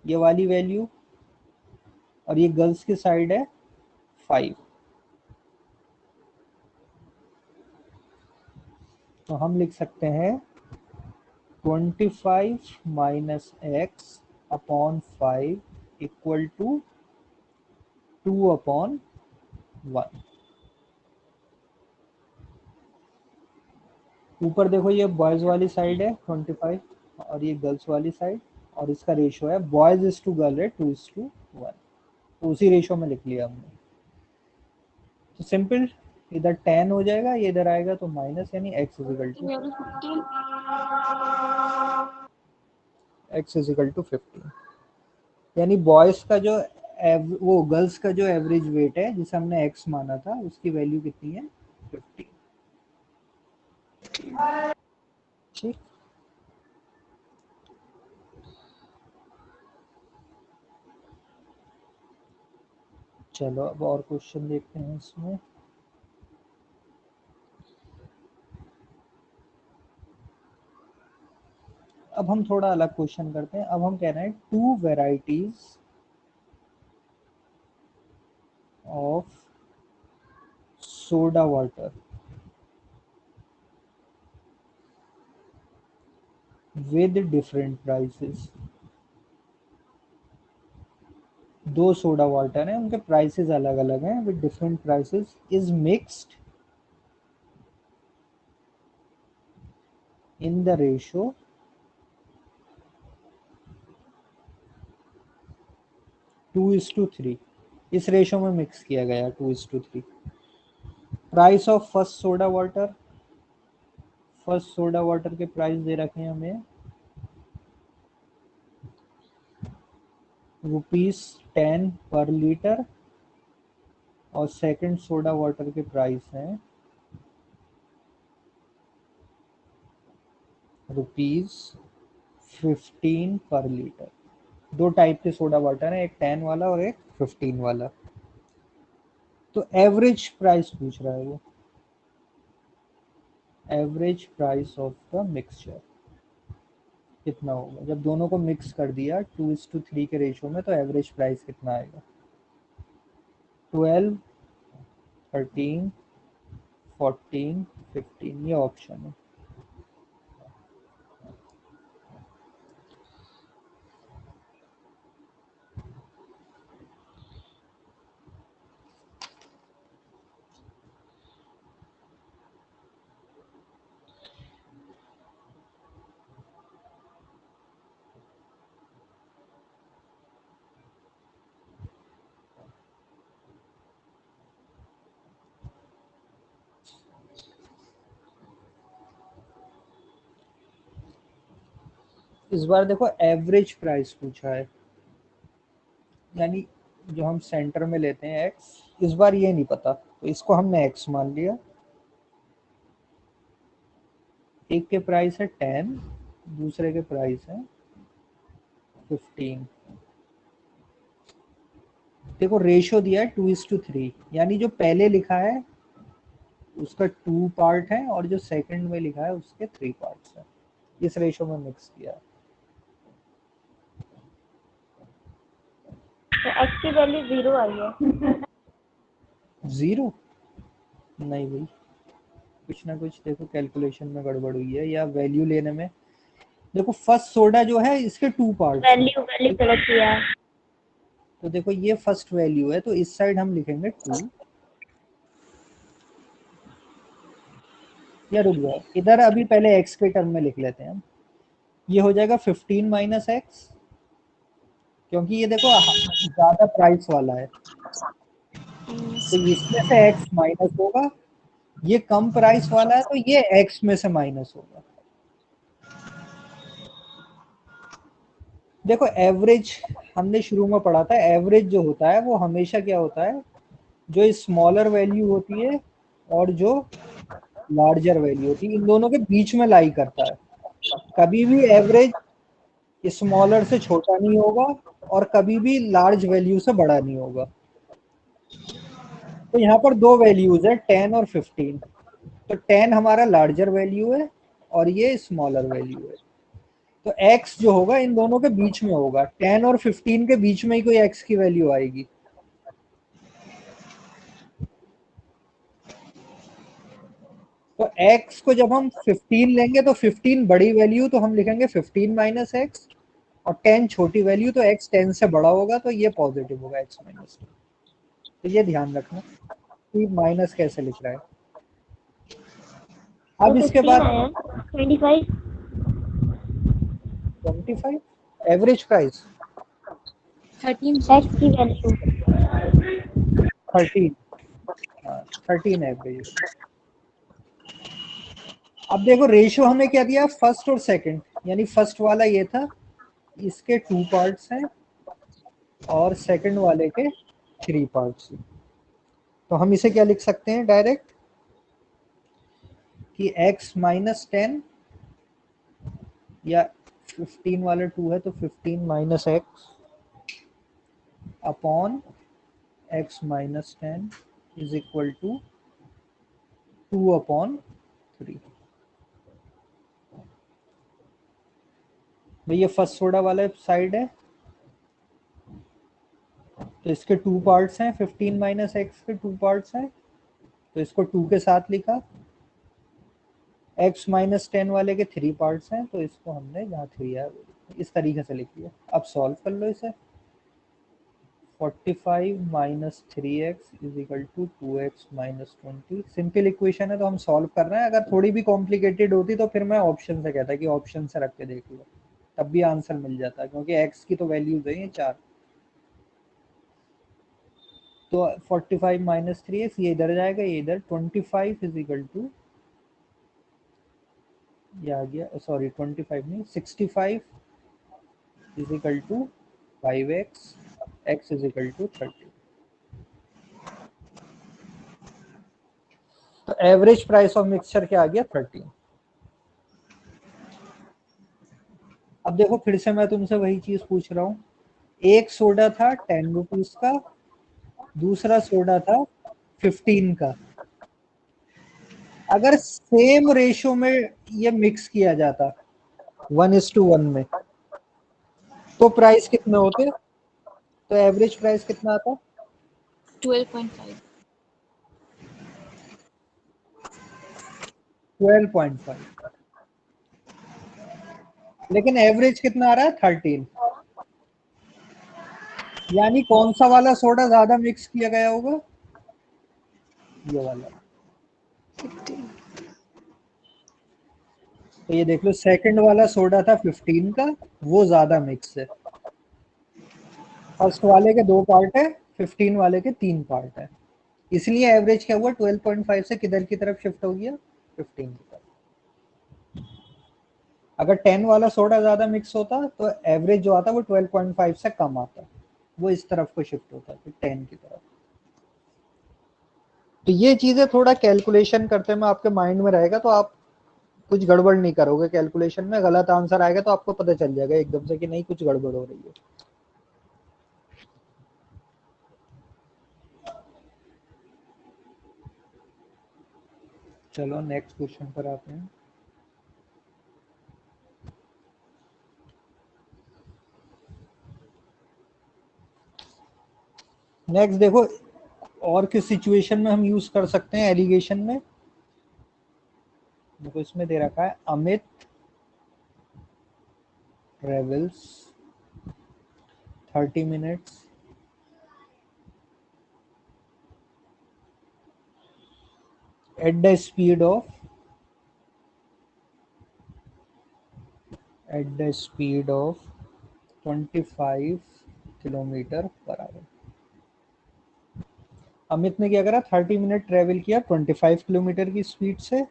ये वाली वैल्यू, और ये गर्ल्स की साइड है 5। तो हम लिख सकते हैं 25 minus X upon 5 equal to 2/1। ऊपर देखो ये बॉयज वाली साइड है 25, और ये गर्ल्स वाली साइड, और इसका रेशियो है बॉयज इज टू गर्ल है 2:1, तो उसी रेशियो में लिख लिया हमने। तो सिंपल, इधर 10 हो जाएगा, ये इधर आएगा तो माइनस, यानी x इज इक्वल टू 15। यानी बॉयज का जो वो गर्ल्स का जो एवरेज वेट है जिसे हमने x माना था उसकी वैल्यू कितनी है 50। चलो अब और क्वेश्चन देखते हैं इसमें। अब हम थोड़ा अलग क्वेश्चन करते हैं। अब हम कह रहे हैं to varieties of soda water with different prices. दो सोडा वाटर हैं, उनके प्राइसेस अलग अलग हैं, with different prices, is mixed in the ratio 2:3। इस रेशो में मिक्स किया गया 2:3। Price of first soda water, first soda water के प्राइस दे रखे हैं हमें ₹10 पर लीटर, और सेकंड सोडा वाटर के प्राइस हैं ₹15 पर लीटर। दो टाइप के सोडा वाटर हैं, एक 10 वाला और एक 15 वाला। तो एवरेज प्राइस पूछ रहा है वो, average price of the mixture कितना होगा जब दोनों को मिक्स कर दिया 2:3 के रेशो में, तो एवरेज प्राइस कितना आएगा? 12, 13, 14, 15, ये ऑप्शन है। इस बार देखो एवरेज प्राइस पूछा है, यानी जो हम सेंटर में लेते हैं एक्स, इस बार ये नहीं पता तो इसको हमने एक्स मान लिया। एक के प्राइस है 10, दूसरे के प्राइस है 15। देखो रेशो दिया है 2:3, यानी जो पहले लिखा है उसका 2 पार्ट है और जो सेकंड में लिखा है उसके 3 पार्ट्स हैं। इस रेशो में मिक्स किया है। तो x की वैल्यू 0 आई है। 0 नहीं भाई, कुछ ना कुछ देखो कैलकुलेशन में गड़बड़ हुई है या वैल्यू लेने में। देखो फर्स्ट सोडा जो है इसके 2 पार्ट्स हैं, वैल्यू सेलेक्ट किया है। तो देखो ये फर्स्ट वैल्यू है, तो इस साइड हम लिखेंगे 2। या रुक जाओ, इधर अभी पहले x के टर्म में लिख लेते हैं हम। ये हो जाएगा 15 माइनस एक्स, क्योंकि ये देखो ज्यादा प्राइस वाला है, तो इसमें से x माइनस होगा। ये कम प्राइस वाला है तो ये x में से माइनस होगा। देखो एवरेज हमने शुरू में पढ़ा था, एवरेज जो होता है वो हमेशा क्या होता है, जो स्मॉलर वैल्यू होती है और जो लार्जर वैल्यू होती है, इन दोनों के बीच में लाई करता है। कभी भी एवरेज स्मॉलर से छोटा नहीं होगा और कभी भी लार्ज वैल्यू से बड़ा नहीं होगा। तो यहाँ पर दो वैल्यूज है 10 और 15। तो 10 हमारा लार्जर वैल्यू है और ये स्मॉलर वैल्यू है। तो x जो होगा इन दोनों के बीच में होगा, 10 और 15 के बीच में ही कोई x की वैल्यू आएगी। तो x को जब हम 15 लेंगे तो 15 बड़ी वैल्यू, तो हम लिखेंगे 15 माइनस एक्स, और 10 छोटी वैल्यू, तो x 10 से बड़ा होगा तो ये पॉजिटिव होगा x माइनस 2। तो ये ध्यान रखना कि माइनस कैसे लिख रहा है। अब इसके बाद 25 25 एवरेज प्राइस 13 x की वैल्यू 13, 13 एवरेज। अब देखो रेशियो हमें क्या दिया, फर्स्ट और सेकंड, यानी फर्स्ट वाला ये था, इसके 2 पार्ट्स हैं और सेकंड वाले के 3 पार्ट्स। तो हम इसे क्या लिख सकते हैं डायरेक्ट कि x माइनस 10, या 15 वाला 2 है तो 15 minus X upon x minus 10 is equal to 2/3। भाई ये फर्स्ट सोडा वाला साइड है, तो इसके 2 पार्ट्स हैं, 15 माइनस एक्स के 2 पार्ट्स हैं, तो इसको 2 के साथ लिखा। x माइनस 10 वाले के 3 पार्ट्स हैं, तो इसको हमने यहाँ 3 है इस तरीके से लिख लिया। अब सॉल्व कर लो इसे। 45 माइनस 3x is equal to 2x minus 20। Simple equation है तो हम सॉल्व कर रहे हैं। अगर थोड़ी भी कॉम्प्लिकेटेड होती तो फिर मैं ऑप्शन से कहता कि ऑप्शन से रख के देख लो, तब भी आंसर मिल जाता, क्योंकि x की तो वैल्यूज है ये 4। तो 45 माइनस 3x ये इधर जाएगा, ये इधर। 25 इज इक्वल टू, ये आ गया, सॉरी 25 नहीं 65 is equal to 5x, x is equal to 30। तो एवरेज प्राइस ऑफ मिक्सचर क्या आ गया? 13। अब देखो फिर से मैं तुमसे वही चीज पूछ रहा हूँ। एक सोडा था 10 रुपीज का, दूसरा सोडा था 15 का। अगर सेम रेशो में ये मिक्स किया जाता 1:1 में, तो प्राइस कितने होते? तो एवरेज प्राइस कितना आता? 12.5। 12.5। लेकिन एवरेज कितना आ रहा है? 13। यानी कौन सा वाला सोडा ज्यादा मिक्स किया गया होगा? ये वाला। तो ये देख लो, सेकंड वाला सोडा था 15 का, वो ज्यादा मिक्स है। फर्स्ट वाले के 2 पार्ट है, 15 वाले के 3 पार्ट है। इसलिए एवरेज क्या हुआ? 12.5 से किधर की तरफ शिफ्ट हो गया? 15 की तरफ। अगर 10 वाला सोडा ज्यादा मिक्स होता तो एवरेज जो आता वो 12.5 से कम आता, वो इस तरफ को शिफ्ट होता, फिर 10 की तरफ। तो ये चीजें थोड़ा कैलकुलेशन करते में आपके माइंड में रहेगा, तो आप कुछ गड़बड़ नहीं करोगे कैलकुलेशन में। गलत आंसर आएगा तो आपको पता चल जाएगा एकदम से कि नहीं, कुछ गड़बड़ हो रही है। चलो नेक्स्ट क्वेश्चन पर आते हैं। नेक्स्ट देखो, और किस सिचुएशन में हम यूज कर सकते हैं एलिगेशन में। देखो इसमें दे रखा है Amit travels 30 minutes at the speed of 25 kilometre per our. Amit ने क्या करा? 30 मिनट ट्रेवल किया 25 किलोमीटर की स्पीड से।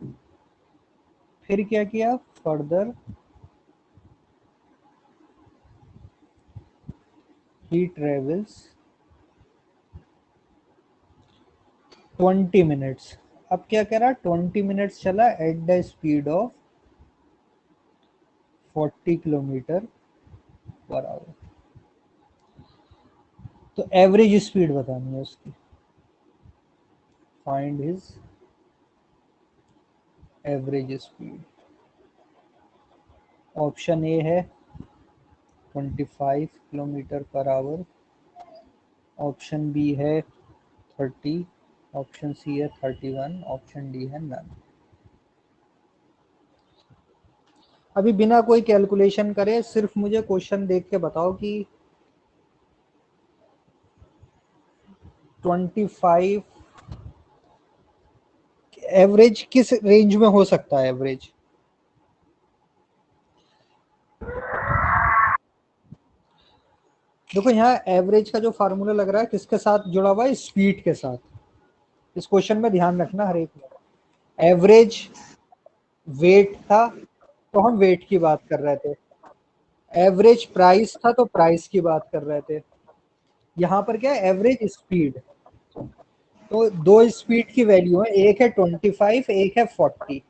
फिर क्या किया? Further he travels 20 minutes. अब क्या करा? 20 मिनट्स चला at the speed of 40 kilometre per our. तो एवरेज स्पीड बतानी है उसकी। Find his average speed. Option A है 25 kilometre per our, option B है 30, ऑप्शन सी है 31, ऑप्शन डी है नन। अभी बिना कोई कैलकुलेशन करे सिर्फ मुझे क्वेश्चन देख के बताओ कि 25 एवरेज किस रेंज में हो सकता है? एवरेज देखो, यहाँ एवरेज का जो फार्मूला लग रहा है किसके साथ जुड़ा हुआ है? स्पीड के साथ। इस क्वेश्चन में ध्यान रखना हर एक में। एवरेज वेट था तो हम वेट की बात कर रहे थे, एवरेज प्राइस था तो प्राइस की बात कर रहे थे। यहाँ पर क्या है? Average speed. तो दो स्पीड की वैल्यू है, एक है 25, एक है 40।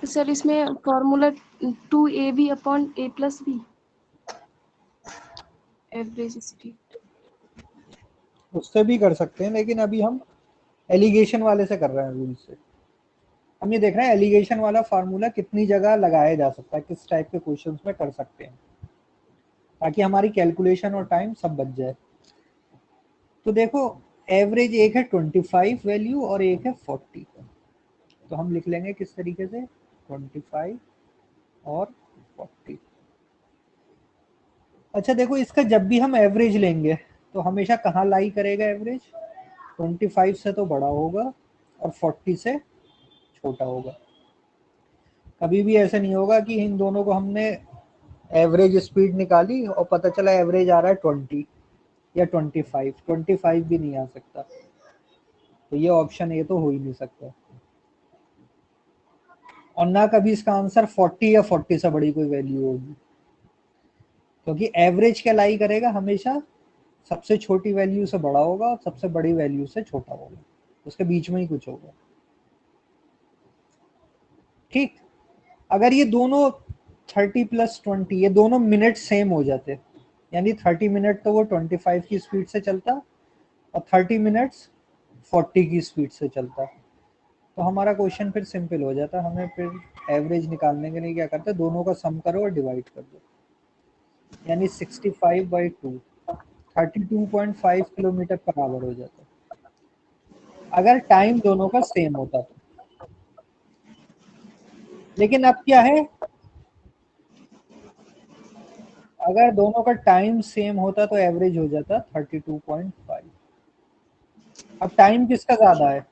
सर इसमें फॉर्मूला 2ab/a+b एवरेज स्पीड। उससे भी कर सकते हैं, लेकिन अभी हम एलिगेशन वाले से कर रहे हैं, रूल से। हम ये देख रहे हैं एलिगेशन वाला फार्मूला कितनी जगह लगाया जा सकता है, किस टाइप के क्वेश्चंस में कर सकते हैं, ताकि हमारी कैलकुलेशन और टाइम सब बच जाए। तो देखो, एवरेज एक है 25 वैल्यू और एक है 40। तो हम लिख लेंगे किस तरीके से, 25 और 40। अच्छा देखो, इसका जब भी हम एवरेज लेंगे तो हमेशा कहाँ लाई करेगा एवरेज, 25 से तो बड़ा होगा और 40 से छोटा होगा। कभी भी ऐसा नहीं होगा कि इन दोनों को हमने एवरेज स्पीड निकाली और पता चला एवरेज आ रहा है 20 या 25 भी नहीं आ सकता। तो ये ऑप्शन ए तो हो ही नहीं सकता। और ना कभी इसका आंसर 40 या 40 से बड़ी कोई वैल्यू होगी, क्योंकि एवरेज क्या लाई करेगा, हमेशा सबसे छोटी वैल्यू से बड़ा होगा और सबसे बड़ी वैल्यू से छोटा होगा, उसके बीच में ही कुछ होगा। ठीक, अगर ये दोनों 30 + 20 ये दोनों मिनट सेम हो जाते, यानी 30 मिनट तो वो 25 की स्पीड से चलता और 30 मिनट्स 40 की स्पीड से चलता, तो हमारा क्वेश्चन फिर सिंपल हो जाता। हमें फिर एवरेज निकालने के लिए क्या करते, दोनों का सम करो और डिवाइड कर दो, यानी 65/2 32.5 किलोमीटर पर आवर हो जाता, अगर टाइम दोनों का सेम होता तो। लेकिन अब क्या है, अगर दोनों का टाइम सेम होता तो एवरेज हो जाता 32.5। अब टाइम किसका ज्यादा है,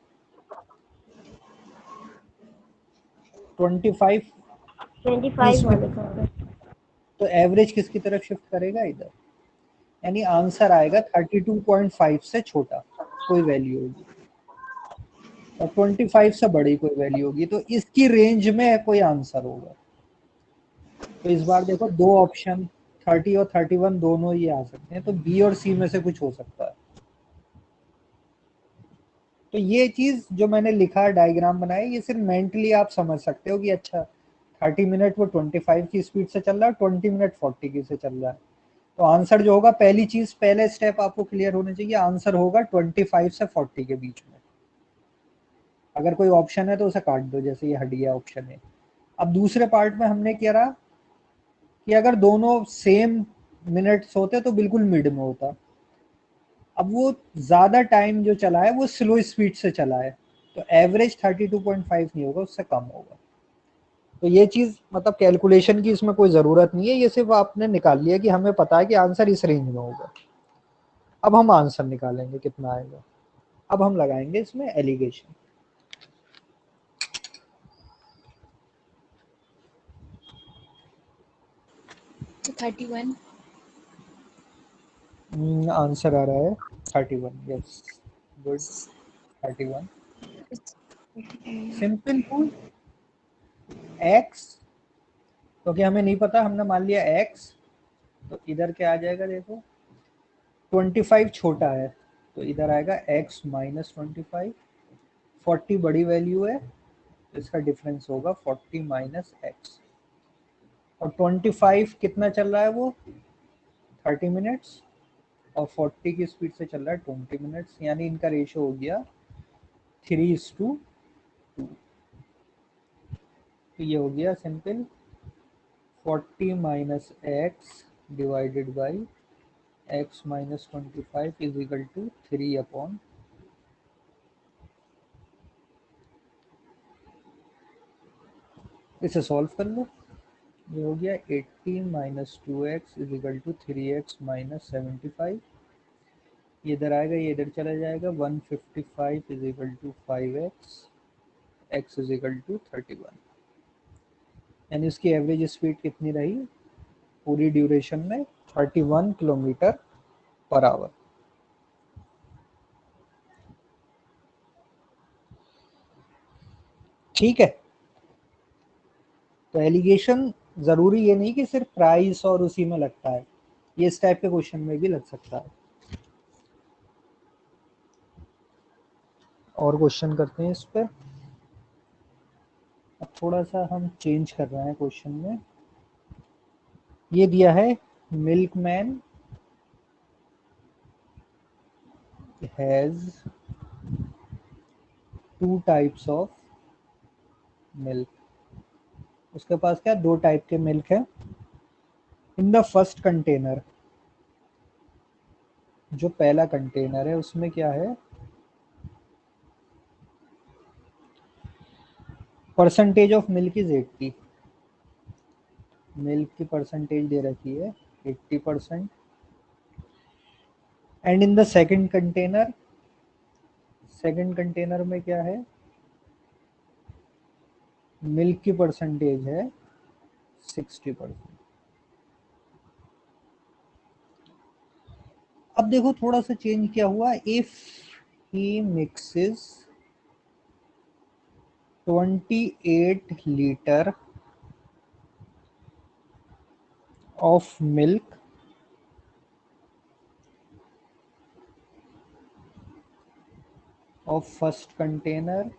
25 25 30 में, वाले का। तो एवरेज किसकी तरफ शिफ्ट करेगा, इधर। यानी आंसर आएगा 32.5 से छोटा कोई वैल्यू होगी और 25 से बड़ी कोई वैल्यू होगी, तो इसकी रेंज में कोई आंसर होगा। तो इस बार देखो, दो ऑप्शन 30 और 31 दोनों ही आ सकते हैं, तो बी और सी में से कुछ हो सकता है। तो ये चीज जो मैंने लिखा, डायग्राम बनाया, ये सिर्फ मेंटली आप समझ सकते हो कि अच्छा 30 मिनट वो 25 की स्पीड से चल रहा है, 20 मिनट 40 की से चल रहा है। तो आंसर जो होगा, पहली चीज, पहले स्टेप आपको क्लियर होना चाहिए, आंसर होगा 25 से 40 के बीच में। अगर कोई ऑप्शन है तो उसे काट दो, जैसे ये हट गया ऑप्शन है। अब दूसरे पार्ट में हमने क्या रहा कि अगर दोनों सेम मिनट्स होते तो बिल्कुल मिड में होता। अब वो ज्यादा टाइम जो चला है वो स्लो स्पीड से चला है, तो एवरेज 32.5 नहीं होगा, उससे कम होगा। तो ये चीज मतलब कैलकुलेशन की इसमें कोई जरूरत नहीं है, ये सिर्फ आपने निकाल लिया कि हमें पता है कि आंसर इस रेंज में होगा। अब हम आंसर निकालेंगे कितना आएगा। अब हम लगाएंगे इसमें एलिगेशन। तो 31। आंसर आ रहा है 31। Yes, good, 31। Simple rule, x, क्योंकि हमें नहीं पता, हमने मान लिया एक्स, तो इधर क्या आ जाएगा, देखो 25 छोटा है तो इधर आएगा x - 25। 40 बड़ी वैल्यू है तो इसका डिफरेंस होगा 40 - x। और 25 कितना चल रहा है वो, 30 मिनट्स, और 40 की स्पीड से चल रहा है 20 मिनट्स, यानी इनका रेशियो हो गया 3:2। तो ये हो गया simple 40 - x divided by x - 25 is equal to 3/। इसे सॉल्व कर लो, ये हो गया 80 - 2x is equal to 3x - 75। ये इधर आएगा, ये इधर चला जाएगा, 155 is equal to 5x, x is equal to 31। यानी उसकी एवरेज स्पीड कितनी रही पूरी ड्यूरेशन में, 31 किलोमीटर पर आवर। ठीक है, तो एलिगेशन जरूरी ये नहीं कि सिर्फ प्राइस और उसी में लगता है, ये इस टाइप के क्वेश्चन में भी लग सकता है। और क्वेश्चन करते हैं इस पे। अब थोड़ा सा हम चेंज कर रहे हैं क्वेश्चन में। ये दिया है milkman has 2 types of milk. उसके पास क्या 2 टाइप के मिल्क है। इन द फर्स्ट कंटेनर, जो पहला कंटेनर है उसमें क्या है, percentage of milk is 80। Milk की परसेंटेज दे रखी है 80%। And in the second container में क्या है, मिल्क की परसेंटेज है 60%। अब देखो थोड़ा सा चेंज क्या हुआ। If he mixes 28 litre of milk of first container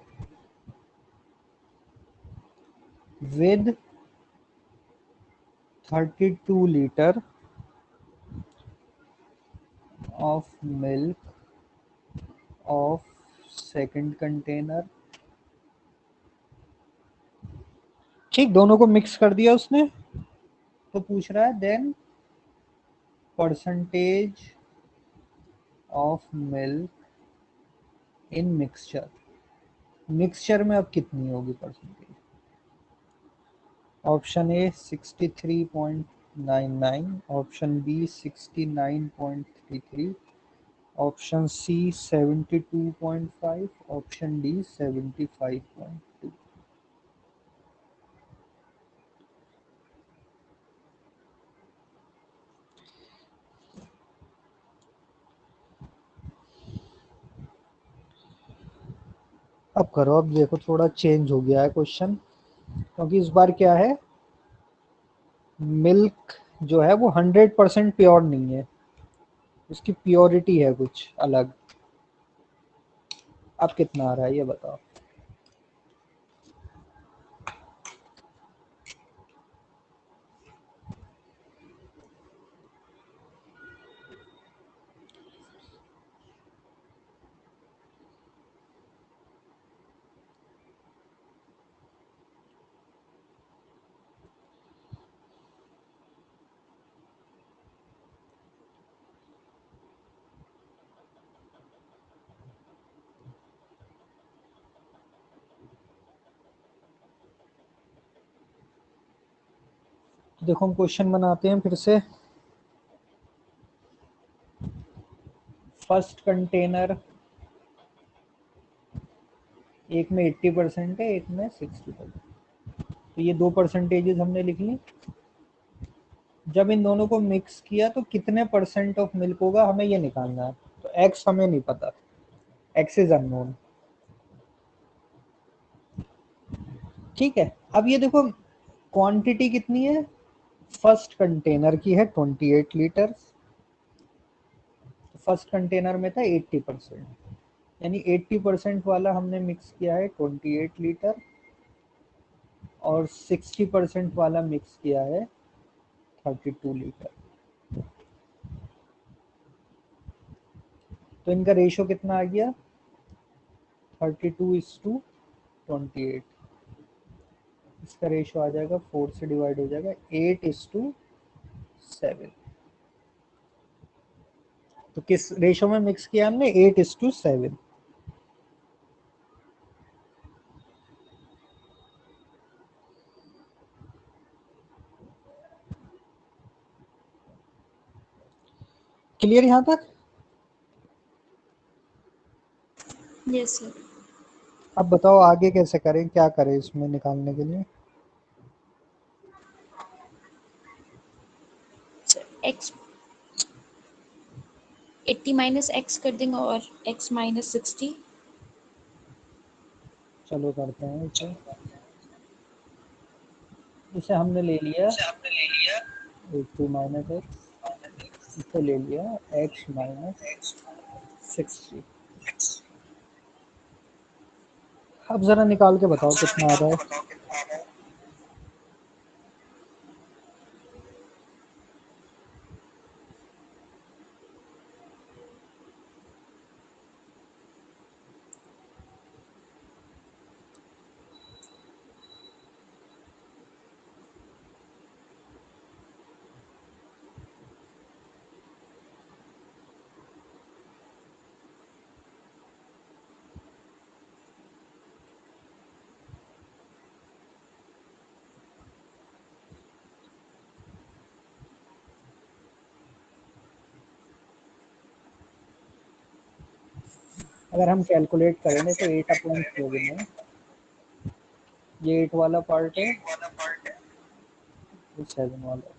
with 32 liter of milk of second container। ठीक, दोनों को मिक्स कर दिया उसने, तो पूछ रहा है then percentage of milk in mixture. Mixture में अब कितनी होगी percentage. Option A 63.99, option B 69.33, option C 72.5, option D 75.2। अब करो, अब देखो थोड़ा चेंज हो गया है क्वेश्चन, क्योंकि इस बार क्या है, मिल्क जो है वो 100% प्योर नहीं है, उसकी प्योरिटी है कुछ अलग। अब कितना आ रहा है ये बताओ। तो देखो हम क्वेश्चन बनाते हैं फिर से। फर्स्ट कंटेनर, एक में 80% है, एक में 60%। तो ये 2 परसेंटेजेस हमने लिख ली। जब इन दोनों को मिक्स किया तो कितने परसेंट ऑफ मिल्क होगा हमें ये निकालना है। तो एक्स हमें नहीं पता, एक्स इज अननोन। ठीक है, अब ये देखो क्वांटिटी कितनी है, फर्स्ट कंटेनर की है 28 लीटर। फर्स्ट कंटेनर में था 80%, यानी 80% वाला हमने मिक्स किया है 28 लीटर, और 60% वाला मिक्स किया है 32 लीटर। तो इनका रेशो कितना आ गया, 32:28। इसका रेशो आ जाएगा 4 से डिवाइड हो जाएगा 8:7। तो किस रेशो में मिक्स किया हमने, 8:7। क्लियर यहाँ तक। Yes sir. अब बताओ आगे कैसे करें, क्या करें इसमें निकालने के लिए। एक्स 80 माइनस एक्स कर देंगे और एक्स माइनस 60। चलो करते हैं इसे। इसे हमने ले लिया 80 माइनस एक्स, इसे ले लिया एक्स माइनस 60। अब जरा निकाल के बताओ कितना आ रहा है। अगर हम कैलकुलेट करेंगे तो 8/7 में ये 8 वाला पार्ट है, ये 7 वाला।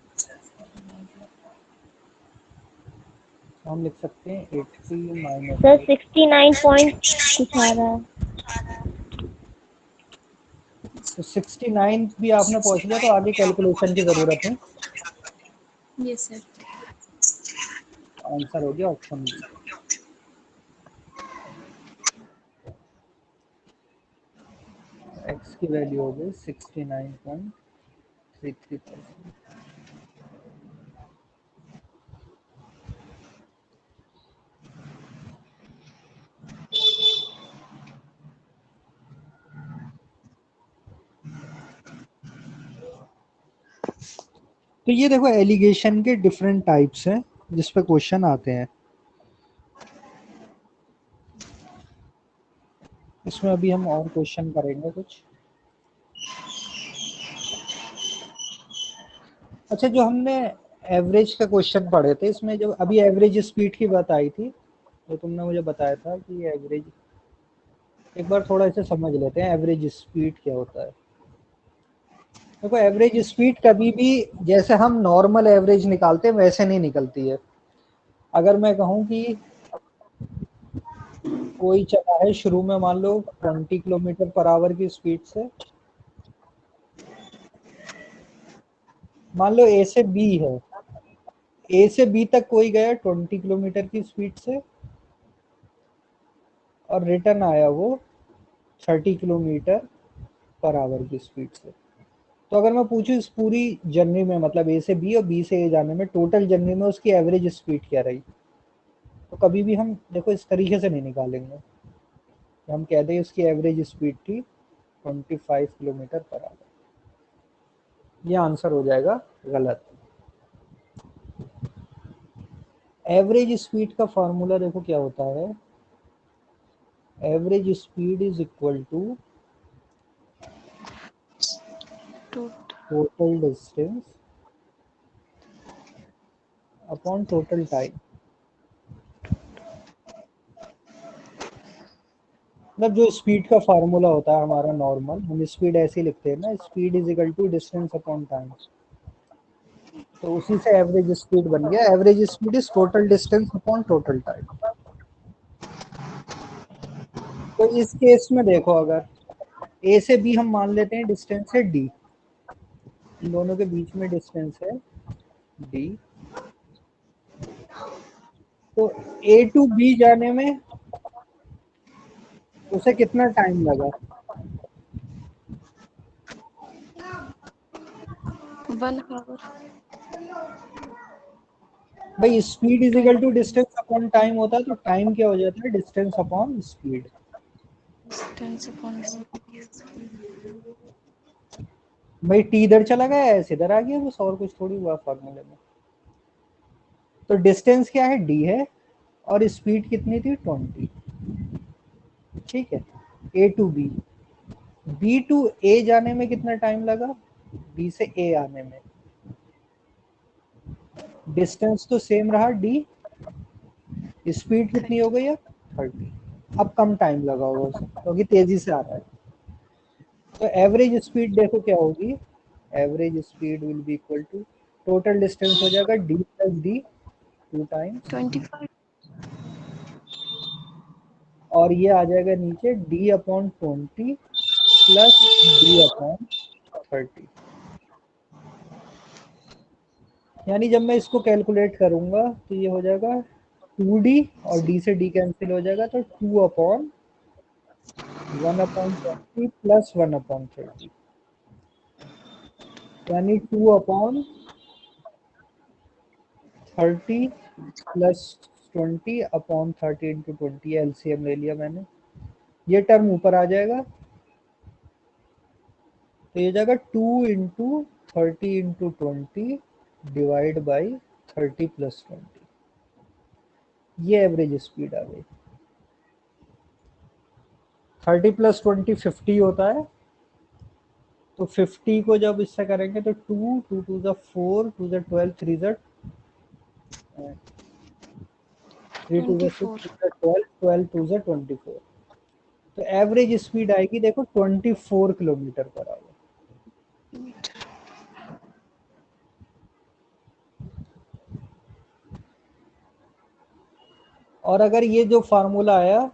हम लिख सकते हैं 80 माइनस सर 69 पॉइंट कुछ आ रहा है। तो 69 भी आपने पहुंच लिया, तो आगे कैलकुलेशन की जरूरत है। Yes sir. आंसर हो गया ऑप्शन बी। एक्स की वैल्यू हो गई 69.33%। तो ये देखो एलिगेशन के डिफरेंट टाइप्स हैं जिस पे क्वेश्चन आते हैं। इसमें अभी हम और क्वेश्चन करेंगे कुछ। अच्छा, जो हमने एवरेज का क्वेश्चन पढ़े थे, इसमें जब अभी एवरेज स्पीड की बात आई थी, तो तुमने मुझे बताया था कि एवरेज, एक बार थोड़ा इसे समझ लेते हैं एवरेज स्पीड क्या होता है। देखो एवरेज स्पीड कभी भी जैसे हम नॉर्मल एवरेज निकालते हैं वैसे नहीं निकलती है। अगर मैं कहूँ कि कोई चला है शुरू में मान लो 20 किलोमीटर पर आवर की स्पीड से, मान लो ए से बी है, ए से बी तक कोई गया 20 किलोमीटर की स्पीड से और रिटर्न आया वो 30 किलोमीटर पर आवर की स्पीड से। तो अगर मैं पूछूं इस पूरी जर्नी में, मतलब ए से बी और बी से ए जाने में, टोटल जर्नी में उसकी एवरेज स्पीड क्या रही, तो कभी भी हम देखो इस तरीके से नहीं निकालेंगे। तो हम कह दें उसकी एवरेज स्पीड थी 25 किलोमीटर पर आवर। ये आंसर हो जाएगा गलत। एवरेज स्पीड का फॉर्मूला देखो क्या होता है। Average speed is equal to total distance upon total time. मतलब जो स्पीड का फार्मूला होता है हमारा नॉर्मल, हम स्पीड ऐसे ही लिखते हैं ना, speed is equal to distance upon time. तो उसी से एवरेज स्पीड बन गया। Average speed is total distance upon total time. तो इस केस में देखो, अगर ए से बी हम मान लेते हैं डिस्टेंस है डी, इन दोनों के बीच में डिस्टेंस है डी, तो ए टू बी जाने में उसे कितना टाइम लगा। 1 आवर। भाई speed is equal to 20 distance upon time होता है, तो टाइम क्या हो जाता है, distance upon speed. Distance upon. भाई टी इधर चला गया, ऐसे इधर आ गया, बस और कुछ थोड़ी हुआ फॉर्मूले में। तो डिस्टेंस क्या है, डी है, और स्पीड कितनी थी, 20। ठीक है, ए टू बी, बी टू ए जाने में कितना टाइम लगा, बी से ए आने में। डिस्टेंस तो सेम रहा डी, स्पीड कितनी हो गई अब, 30। अब कम टाइम लगा होगा उसे क्योंकि तेजी से आ रहा है। तो एवरेज स्पीड देखो क्या होगी, average speed will be equal to total distance हो जाएगा डी प्लस डी 2 टाइम्स, 25। और ये आ जाएगा नीचे D upon 20 plus D upon 30। यानी जब मैं इसको कैलकुलेट करूंगा तो ये हो जाएगा 2d, और d से d कैंसिल हो जाएगा, तो 2 अपॉन 1/20 प्लस 1/30, यानी 2 upon 30 plus 20 upon 30 into 20, LCM ले लिया मैंने। ये टर्म ऊपर आ जाएगा, तो ये जाएगा 2 into 30 into 20 divide by 30 plus 20। ये एवरेज स्पीड आ गई। 30 प्लस 20 50 होता है, तो 50 को जब इससे करेंगे तो 2 2 टू ज़ा 4 2 ज़ा 12 3 ज़ा 3 टू 6, 12, 12 टू 24। तो एवरेज स्पीड आएगी देखो 24 किलोमीटर पर आवर। और अगर ये जो फार्मूला आया,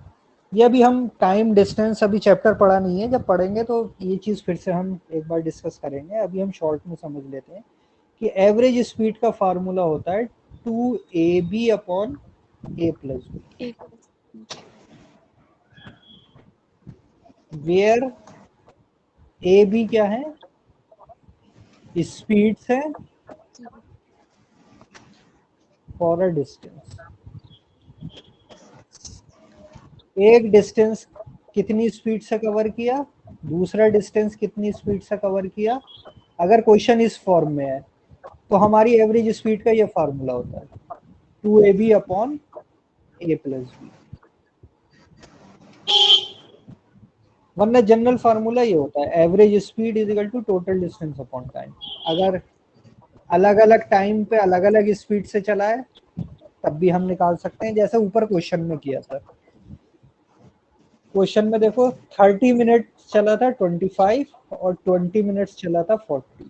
ये अभी हम टाइम डिस्टेंस अभी चैप्टर पढ़ा नहीं है, जब पढ़ेंगे तो ये चीज़ फिर से हम एक बार डिस्कस करेंगे। अभी हम शॉर्ट में समझ लेते हैं कि एवरेज स्पीड का फार्मूला होता है 2ab upon a plus b, where a b क्या है, स्पीड्स है फॉर अ डिस्टेंस। एक डिस्टेंस कितनी स्पीड से कवर किया, दूसरा डिस्टेंस कितनी स्पीड से कवर किया। अगर क्वेश्चन इस फॉर्म में है तो हमारी एवरेज स्पीड का ये फार्मूला होता है 2ab upon a plus b, वरना जनरल फार्मूला ये होता है average speed is equal to total distance upon time. अगर अलग अलग टाइम पे अलग अलग स्पीड से चला है तब भी हम निकाल सकते हैं, जैसे ऊपर क्वेश्चन में किया था। क्वेश्चन में देखो 30 मिनट चला था 25 और 20 मिनट्स चला था 40।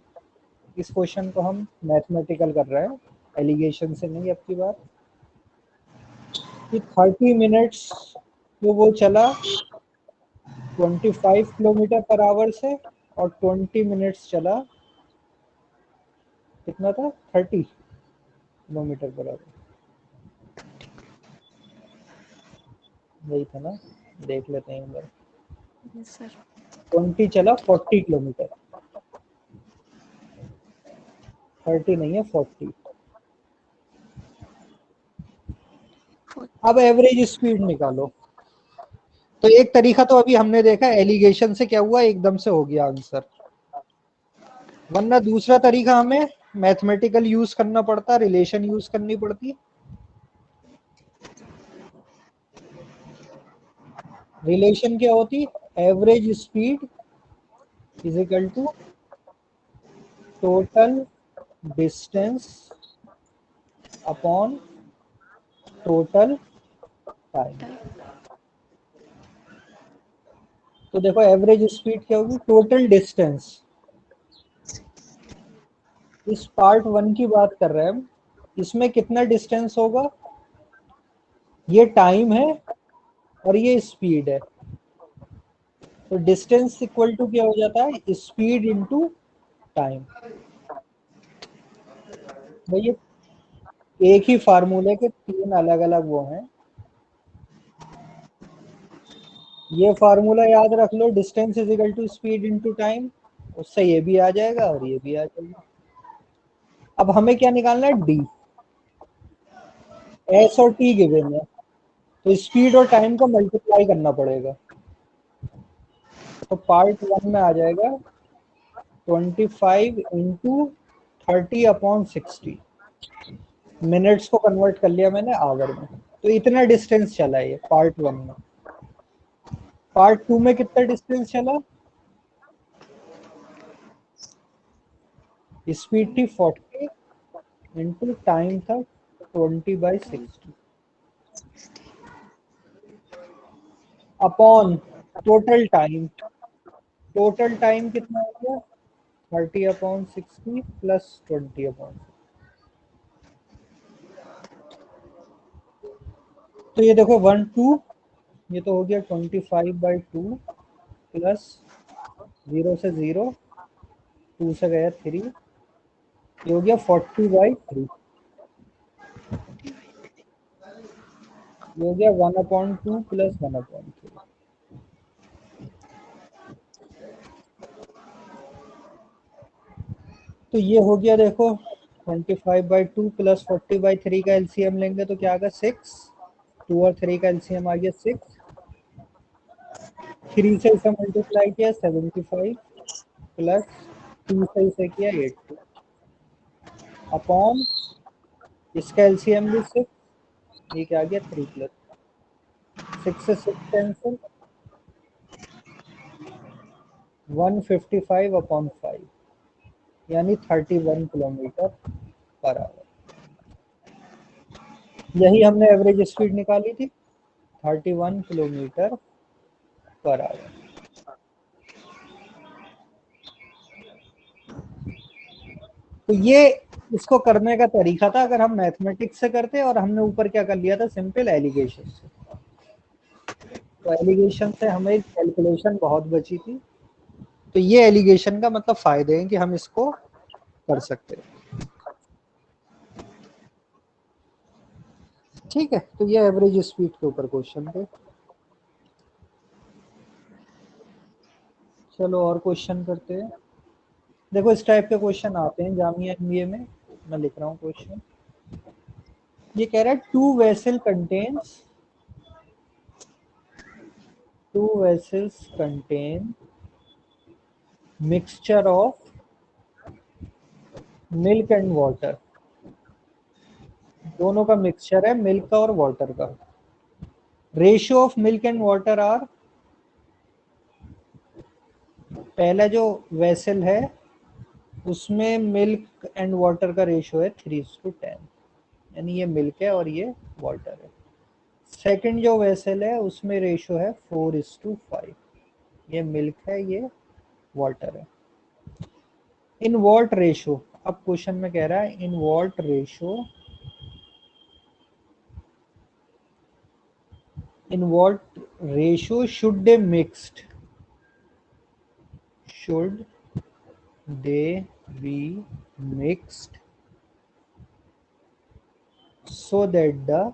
इस क्वेश्चन को हम मैथमेटिकल कर रहे हैं, एलिगेशन से नहीं। अब की बात कि 30 मिनट्स तो वो चला 25 किलोमीटर पर आवर से, और 20 मिनट्स चला कितना था 30 किलोमीटर पर आवर, यही था ना, देख लेते हैं इधर। Yes sir. 20 चला 40 किलोमीटर, 30 नहीं है 40। अब एवरेज स्पीड निकालो। तो एक तरीका तो अभी हमने देखा, एलिगेशन से क्या हुआ, एकदम से हो गया आंसर, वरना दूसरा तरीका हमें मैथमेटिकल यूज करना पड़ता, रिलेशन यूज करनी पड़ती। रिलेशन क्या होती, average speed is equal to total distance upon total time. तो देखो एवरेज स्पीड क्या होगी, टोटल डिस्टेंस। इस पार्ट 1 की बात कर रहे हैं हम, इसमें कितना डिस्टेंस होगा, ये टाइम है और ये स्पीड है। तो डिस्टेंस इक्वल टू क्या हो जाता है, स्पीड इनटू टाइम। भाई एक ही फार्मूले के तीन अलग अलग वो हैं। ये फार्मूला याद रख लो, distance is equal to speed into time, उससे ये भी आ जाएगा और ये भी आ जाएगा। अब हमें क्या निकालना है, डी। एस और टी गिवन है, तो स्पीड और टाइम को मल्टीप्लाई करना पड़ेगा। तो पार्ट 1 में आ जाएगा 25 इंटू 30 अपॉन 60। मिनट्स को कन्वर्ट कर लिया मैंने आवर में। तो इतना डिस्टेंस चला ये पार्ट 1 में। पार्ट 2 में कितना डिस्टेंस चला, स्पीड थी 40 इंटू टाइम था 20/60 upon total time. Total time कितना हो गया, 30 अपॉन 60 प्लस 20 अपॉन। तो ये देखो 1 2, ये तो हो गया 25/2 प्लस 0 से 0, 2 से गया 3, ये हो गया 40/3। ये हो गया 1/2 प्लस 1/3। तो ये हो गया देखो 25/2 प्लस 40/3 का एलसीएम लेंगे तो क्या आएगा 6। 2 और 3 का एलसीएम आ गया 6। 3 से इसे मल्टीप्लाई किया 75 प्लस 2 से इसे किया 80 अपॉन इसका एलसीएम भी 6, ये क्या आ गया 3 प्लस 6 से 6 कैंसिल, 155 अपॉन 5 यानी 31 किलोमीटर पर आवर। यही हमने एवरेज स्पीड निकाली थी 31 किलोमीटर पर आवर। तो ये इसको करने का तरीका था अगर हम मैथमेटिक्स से करते, और हमने ऊपर क्या कर लिया था, सिंपल एलिगेशन से। तो एलिगेशन से हमें कैलकुलेशन बहुत बची थी। तो ये एलिगेशन का मतलब फायदे हैं कि हम इसको कर सकते हैं। ठीक है, तो ये एवरेज स्पीड के ऊपर क्वेश्चन थे। चलो और क्वेश्चन करते हैं। देखो इस टाइप के क्वेश्चन आते हैं जामिया एमबीए में। मैं लिख रहा हूँ क्वेश्चन। ये कह रहा है two vessels contain mixture of milk and water। दोनों का मिक्सचर है, मिल्क का और वाटर का। Ratio of milk and water are, पहला जो वेसल है उसमें मिल्क एंड वाटर का रेशियो है 3:10, यानी ये मिल्क है और ये वाटर है। सेकंड जो वेसल है उसमें रेशियो है 4:5, ये मिल्क है ये वाटर है। इन वॉट रेशियो, अब क्वेश्चन में कह रहा है in what ratio, in what ratio should they be mixed so that the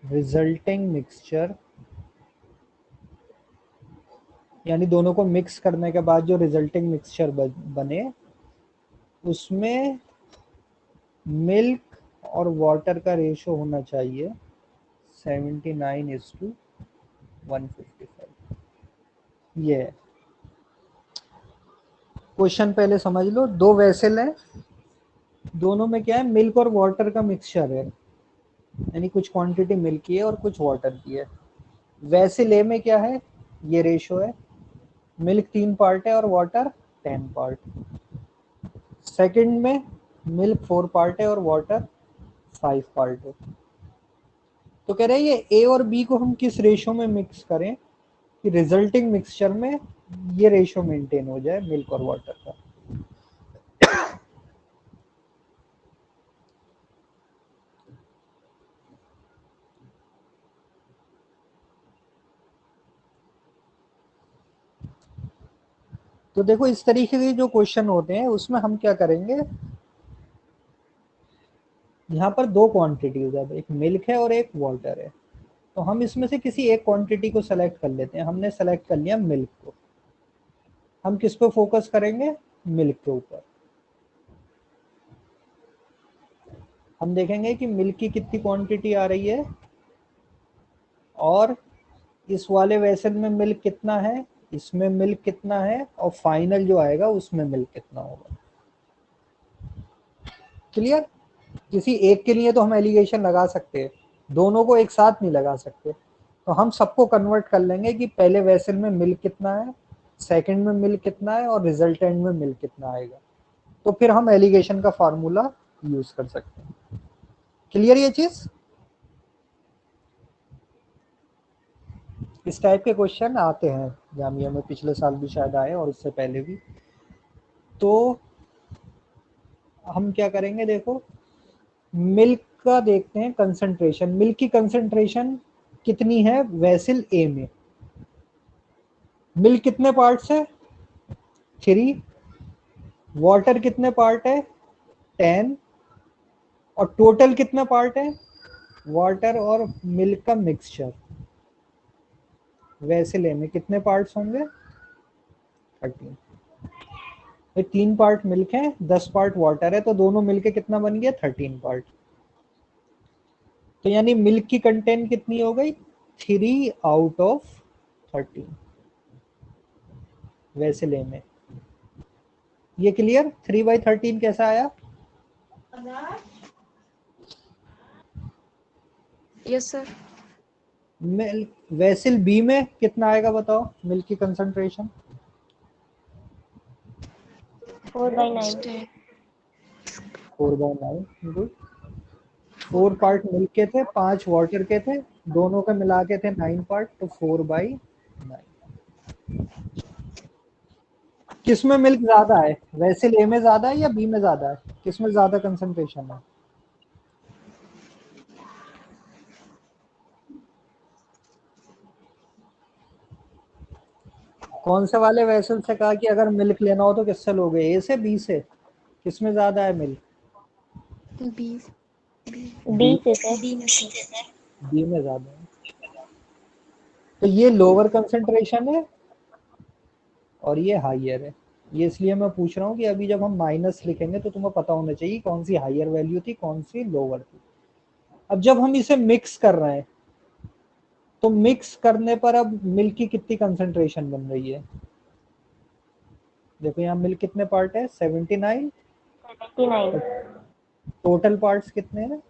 resulting mixture, यानी दोनों को मिक्स करने के बाद जो रिजल्टिंग मिक्सचर बने उसमें मिल्क और वाटर का रेशियो होना चाहिए 79:155। ये है क्वेश्चन, पहले समझ लो। दो वेसल है, दोनों में क्या है, मिल्क और वाटर का मिक्सचर है, यानी कुछ क्वांटिटी मिल्क की है और कुछ वाटर की है। वेसल ए में क्या है, ये रेशियो है, मिल्क 3 पार्ट है और वाटर 10 पार्ट। सेकंड में मिल्क 4 पार्ट है और वाटर 5 पार्ट है। तो कह रहे हैं ये ए और बी को हम किस रेशियो में मिक्स करें कि रिजल्टिंग मिक्सचर में ये रेशियो मेंटेन हो जाए मिल्क और वाटर का। तो देखो इस तरीके के जो क्वेश्चन होते हैं उसमें हम क्या करेंगे, यहाँ पर दो क्वांटिटीज है, एक मिल्क है और एक वाटर है। तो हम इसमें से किसी एक क्वांटिटी को सेलेक्ट कर लेते हैं। हमने सेलेक्ट कर लिया मिल्क को। हम किस पे फोकस करेंगे, मिल्क के ऊपर। हम देखेंगे कि मिल्क की कितनी क्वांटिटी आ रही है और इस वाले वेसल में मिल्क कितना है, इसमें मिल्क कितना है, और फाइनल जो आएगा उसमें मिल्क कितना होगा। क्लियर। किसी एक के लिए तो हम एलिगेशन लगा सकते हैं, दोनों को एक साथ नहीं लगा सकते। तो हम सबको कन्वर्ट कर लेंगे कि पहले वेसल में मिल्क कितना है, सेकंड में मिल्क कितना है और रिजल्टेंट में मिल्क कितना आएगा। तो फिर हम एलिगेशन का फार्मूला यूज कर सकते हैं। क्लियर ये चीज। इस टाइप के क्वेश्चन आते हैं जामिया में, पिछले साल भी शायद आए और उससे पहले भी। तो हम क्या करेंगे, देखो मिल्क का देखते हैं कंसंट्रेशन। मिल्क की कंसंट्रेशन कितनी है वेसल ए में, मिल्क कितने पार्ट्स है 3, वाटर कितने पार्ट है 10, और टोटल कितने पार्ट है, वाटर और मिल्क का मिक्सचर वेसल ए में कितने पार्ट्स होंगे 13। 3 पार्ट मिल्क है, 10 पार्ट वाटर है, तो दोनों मिलके कितना बन गया 13 पार्ट। तो यानी मिल्क की कंटेंट कितनी हो गई 3/13 वेसल ए में। ये क्लियर। 3/13 कैसा आया, yes sir. Milk vessel B में कितना आएगा बताओ, मिल्क की कंसंट्रेशन 4/9। 4/9। गुड। 4 पार्ट मिल्क के थे, 5 वाटर के थे, दोनों के मिला के थे 9 पार्ट, तो 4/9। किस में मिल्क ज्यादा है, वेसल ए में ज्यादा है या बी में ज्यादा है, किस में ज्यादा कंसंट्रेशन है? कौन से वाले वेसल से कहा कि अगर मिल्क लेना हो तो किससे लोगे, ए से बी से, किस में ज्यादा है मिल्क? बी बी से सर। डी में सर। बी में ज्यादा है, तो ये लोअर कंसंट्रेशन है और ये हाइयर है। ये इसलिए मैं पूछ रहा हूँ कि अभी जब हम माइनस लिखेंगे तो तुम्हें पता होना चाहिए कौन सी हाइयर वैल्यू थी, कौन सी लोअर थी। अब जब हम इसे मिक्स कर रहे हैं तो मिक्स करने पर अब मिल्क की कितनी कंसंट्रेशन बन रही है? देखो यहाँ मिल्क कितने पार्ट है, 79। 79। टोटल पार्ट्स कितने हैं,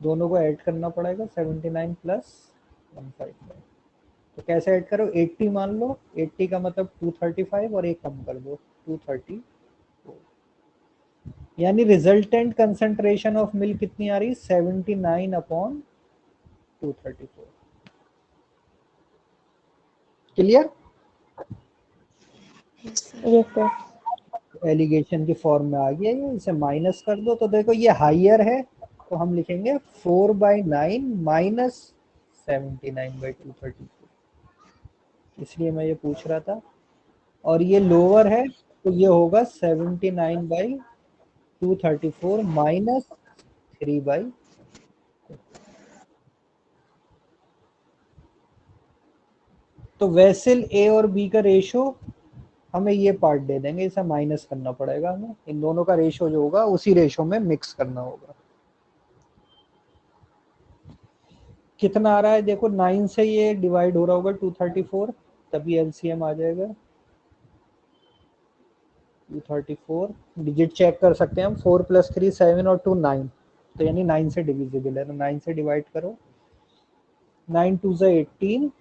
दोनों को ऐड करना पड़ेगा, 79 प्लस 155। तो कैसे ऐड करो, 80 मान लो, 80 का मतलब 235 और एक कम कर दो 230, यानी रिजल्टेंट कंसंट्रेशन ऑफ मिल्क कितनी आ रही है, 79/234। Clear? Yes sir. Yes sir. Alligation की फॉर्म में आ गया ये, इसे माइनस कर दो तो देखो ये हाइयर है, तो हम लिखेंगे 4/9 माइनस 79/234, इसलिए मैं ये पूछ रहा था। और ये लोअर है तो ये होगा 79/234 माइनस 3/। तो वेसल ए और बी का रेशो हमें ये पार्ट दे देंगे, इसे माइनस करना पड़ेगा हमें, इन दोनों का रेशो जो होगा उसी रेशो में मिक्स करना होगा। कितना आ रहा है देखो, 9 से ये डिवाइड हो रहा होगा 234, तभी एलसीएम आ जाएगा 234। डिजिट चेक कर सकते हैं हम, 4 + 3 7 और 2 9, तो यानी 9 से डिविजिबल है, तो 9 से डिवाइड करो, 9 2 ज़ा 18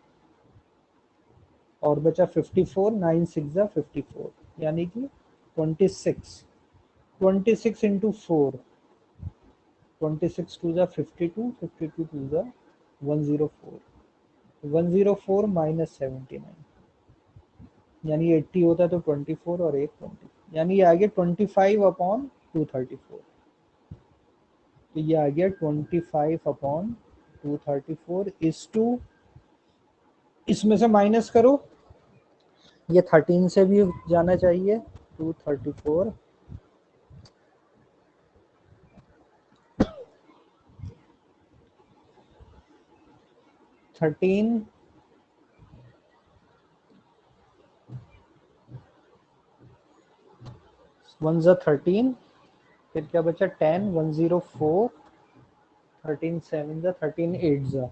और बचा 54, 9 6 ज़ा 54, यानी कि 26। 26 इंटू 4, 26 2 ज़ा 52, 52 2 ज़ा 104, 104 माइनस 79, यानी 80 होता है तो 24 और एक 20, यानी ये आ गया 25/234। तो ये आ गया 25/234 इज टू, इसमें से माइनस करो, ये 13 से भी जाना चाहिए, 234 13 1 ज़ा 13, फिर क्या बचा 10, 104, 13 7 ज़ा 13 8 ज़ा,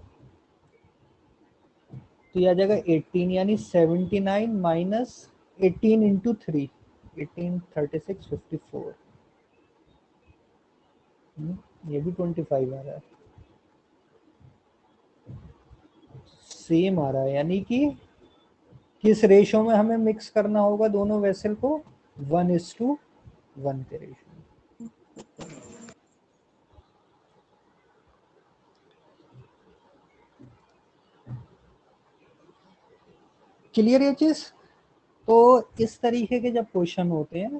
तो यह आ जाएगा 18, यानी 79 माइनस 18 इंटू 3, 18 36 54, ये भी 25 आ रहा है, सेम आ रहा है, यानी कि किस रेशो में हमें मिक्स करना होगा दोनों वेसल को, 1:1 के रेशो में। क्लियर ये चीज? तो इस तरीके के जब क्वेश्चन होते हैं,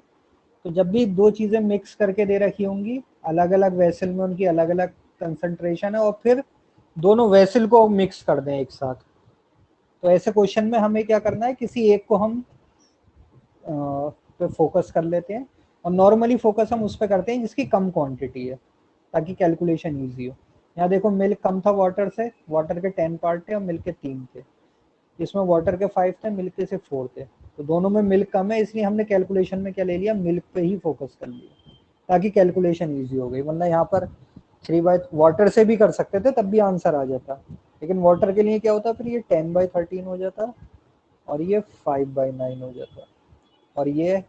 तो जब भी दो चीजें मिक्स करके दे रखी होंगी, अलग अलग वेसल में उनकी अलग अलग कंसंट्रेशन है, और फिर दोनों वेसल को मिक्स कर दें एक साथ, तो ऐसे क्वेश्चन में हमें क्या करना है, किसी एक को हम पे फोकस कर लेते हैं, और नॉर्मली फोकस हम उस पर करते हैं जिसकी कम क्वांटिटी है, ताकि कैलकुलेशन ईजी हो। यहाँ देखो मिल्क कम था वाटर से, वाटर के 10 पार्ट थे और मिल्क के 3 थे, इसमें वाटर के 5 थे, मिल्क के सिर्फ 4 थे, तो दोनों में मिल्क कम है, इसलिए हमने कैलकुलेशन में क्या ले लिया, मिल्क पे ही फोकस कर लिया, ताकि कैलकुलेशन ईजी हो गई। वरना यहाँ पर 3/, वाटर से भी कर सकते थे तब भी आंसर आ जाता, लेकिन वाटर के लिए क्या होता, फिर ये 10/13 हो जाता और ये 5/9 हो जाता, और ये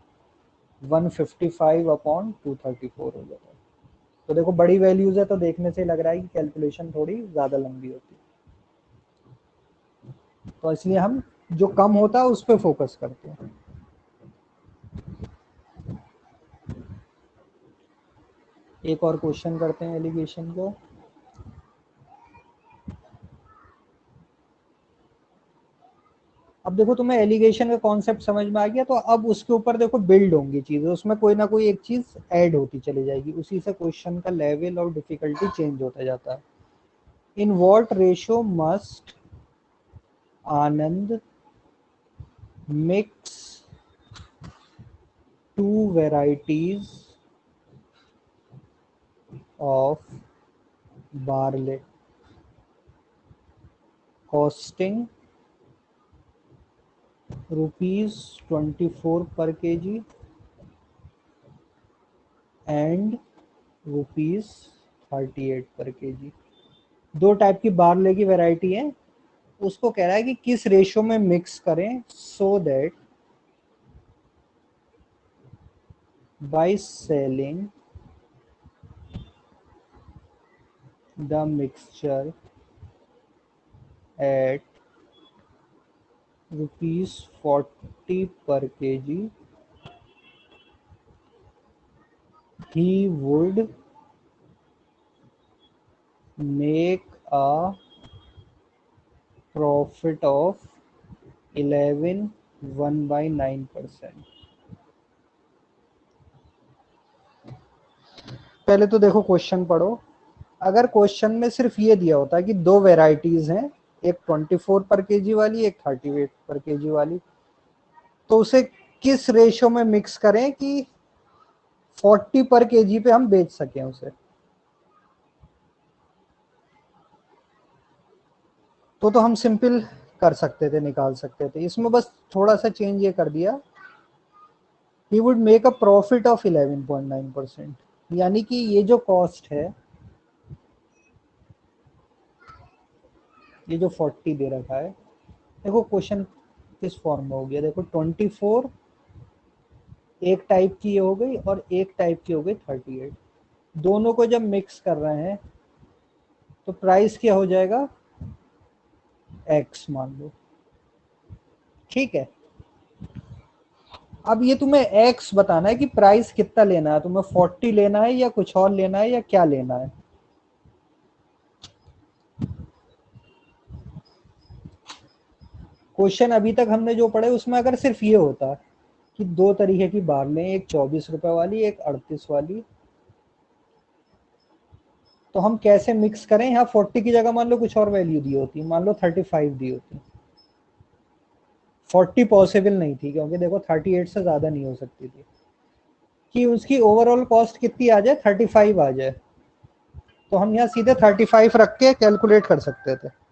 155/234 हो जाता है। तो देखो बड़ी वैल्यूज है, तो देखने से लग रहा है कि कैलकुलेशन थोड़ी ज़्यादा लंबी होती है, तो इसलिए हम जो कम होता है उस पर फोकस करते हैं। एक और क्वेश्चन करते हैं एलिगेशन को। अब देखो तुम्हें एलिगेशन का कॉन्सेप्ट समझ में आ गया, तो अब उसके ऊपर देखो बिल्ड होंगी चीजें, उसमें कोई ना कोई एक चीज ऐड होती चली जाएगी, उसी से क्वेश्चन का लेवल और डिफिकल्टी चेंज होता जाता है। In what ratio must Anand mix to varieties of barley costing ₹24 per kg and ₹38 पर kg। दो टाइप की बारले की वैरायटी है, उसको कह रहा है कि किस रेशो में मिक्स करें so that by selling the mixture eight ₹40 per kg he would make a profit of 11 1/9%। पहले तो देखो क्वेश्चन पढ़ो। अगर क्वेश्चन में सिर्फ ये दिया होता है कि दो वेराइटीज हैं, एक 24 पर केजी वाली, एक 38 पर केजी वाली, तो उसे किस रेशो में मिक्स करें कि 40 पर केजी पे हम बेच सकें उसे, तो हम सिंपल कर सकते थे, निकाल सकते थे। इसमें बस थोड़ा सा चेंज ये कर दिया, he would make a profit of 11.9%, यानी कि ये जो कॉस्ट है, ये जो 40 दे रखा है, देखो क्वेश्चन किस फॉर्म में हो गया, देखो 24 एक टाइप की हो गई और एक टाइप की हो गई 38, दोनों को जब मिक्स कर रहे हैं तो प्राइस क्या हो जाएगा, एक्स मान लो, ठीक है। अब ये तुम्हें एक्स बताना है कि प्राइस कितना लेना है, तुम्हें 40 लेना है या कुछ और लेना है या क्या लेना है। क्वेश्चन अभी तक हमने जो पढ़े उसमें अगर सिर्फ ये होता कि दो तरीके की बार लें, एक 24 रुपए वाली, एक 38 वाली, तो हम कैसे मिक्स करें। यहाँ 40 की जगह मान लो कुछ और वैल्यू दी होती, मान लो 35 दी होती, 40 पॉसिबल नहीं थी क्योंकि देखो 38 से ज्यादा नहीं हो सकती थी, कि उसकी ओवरऑल कॉस्ट कितनी आ जाए, 35 आ जाए, तो हम यहाँ सीधे 35 रख के कैलकुलेट कर सकते थे।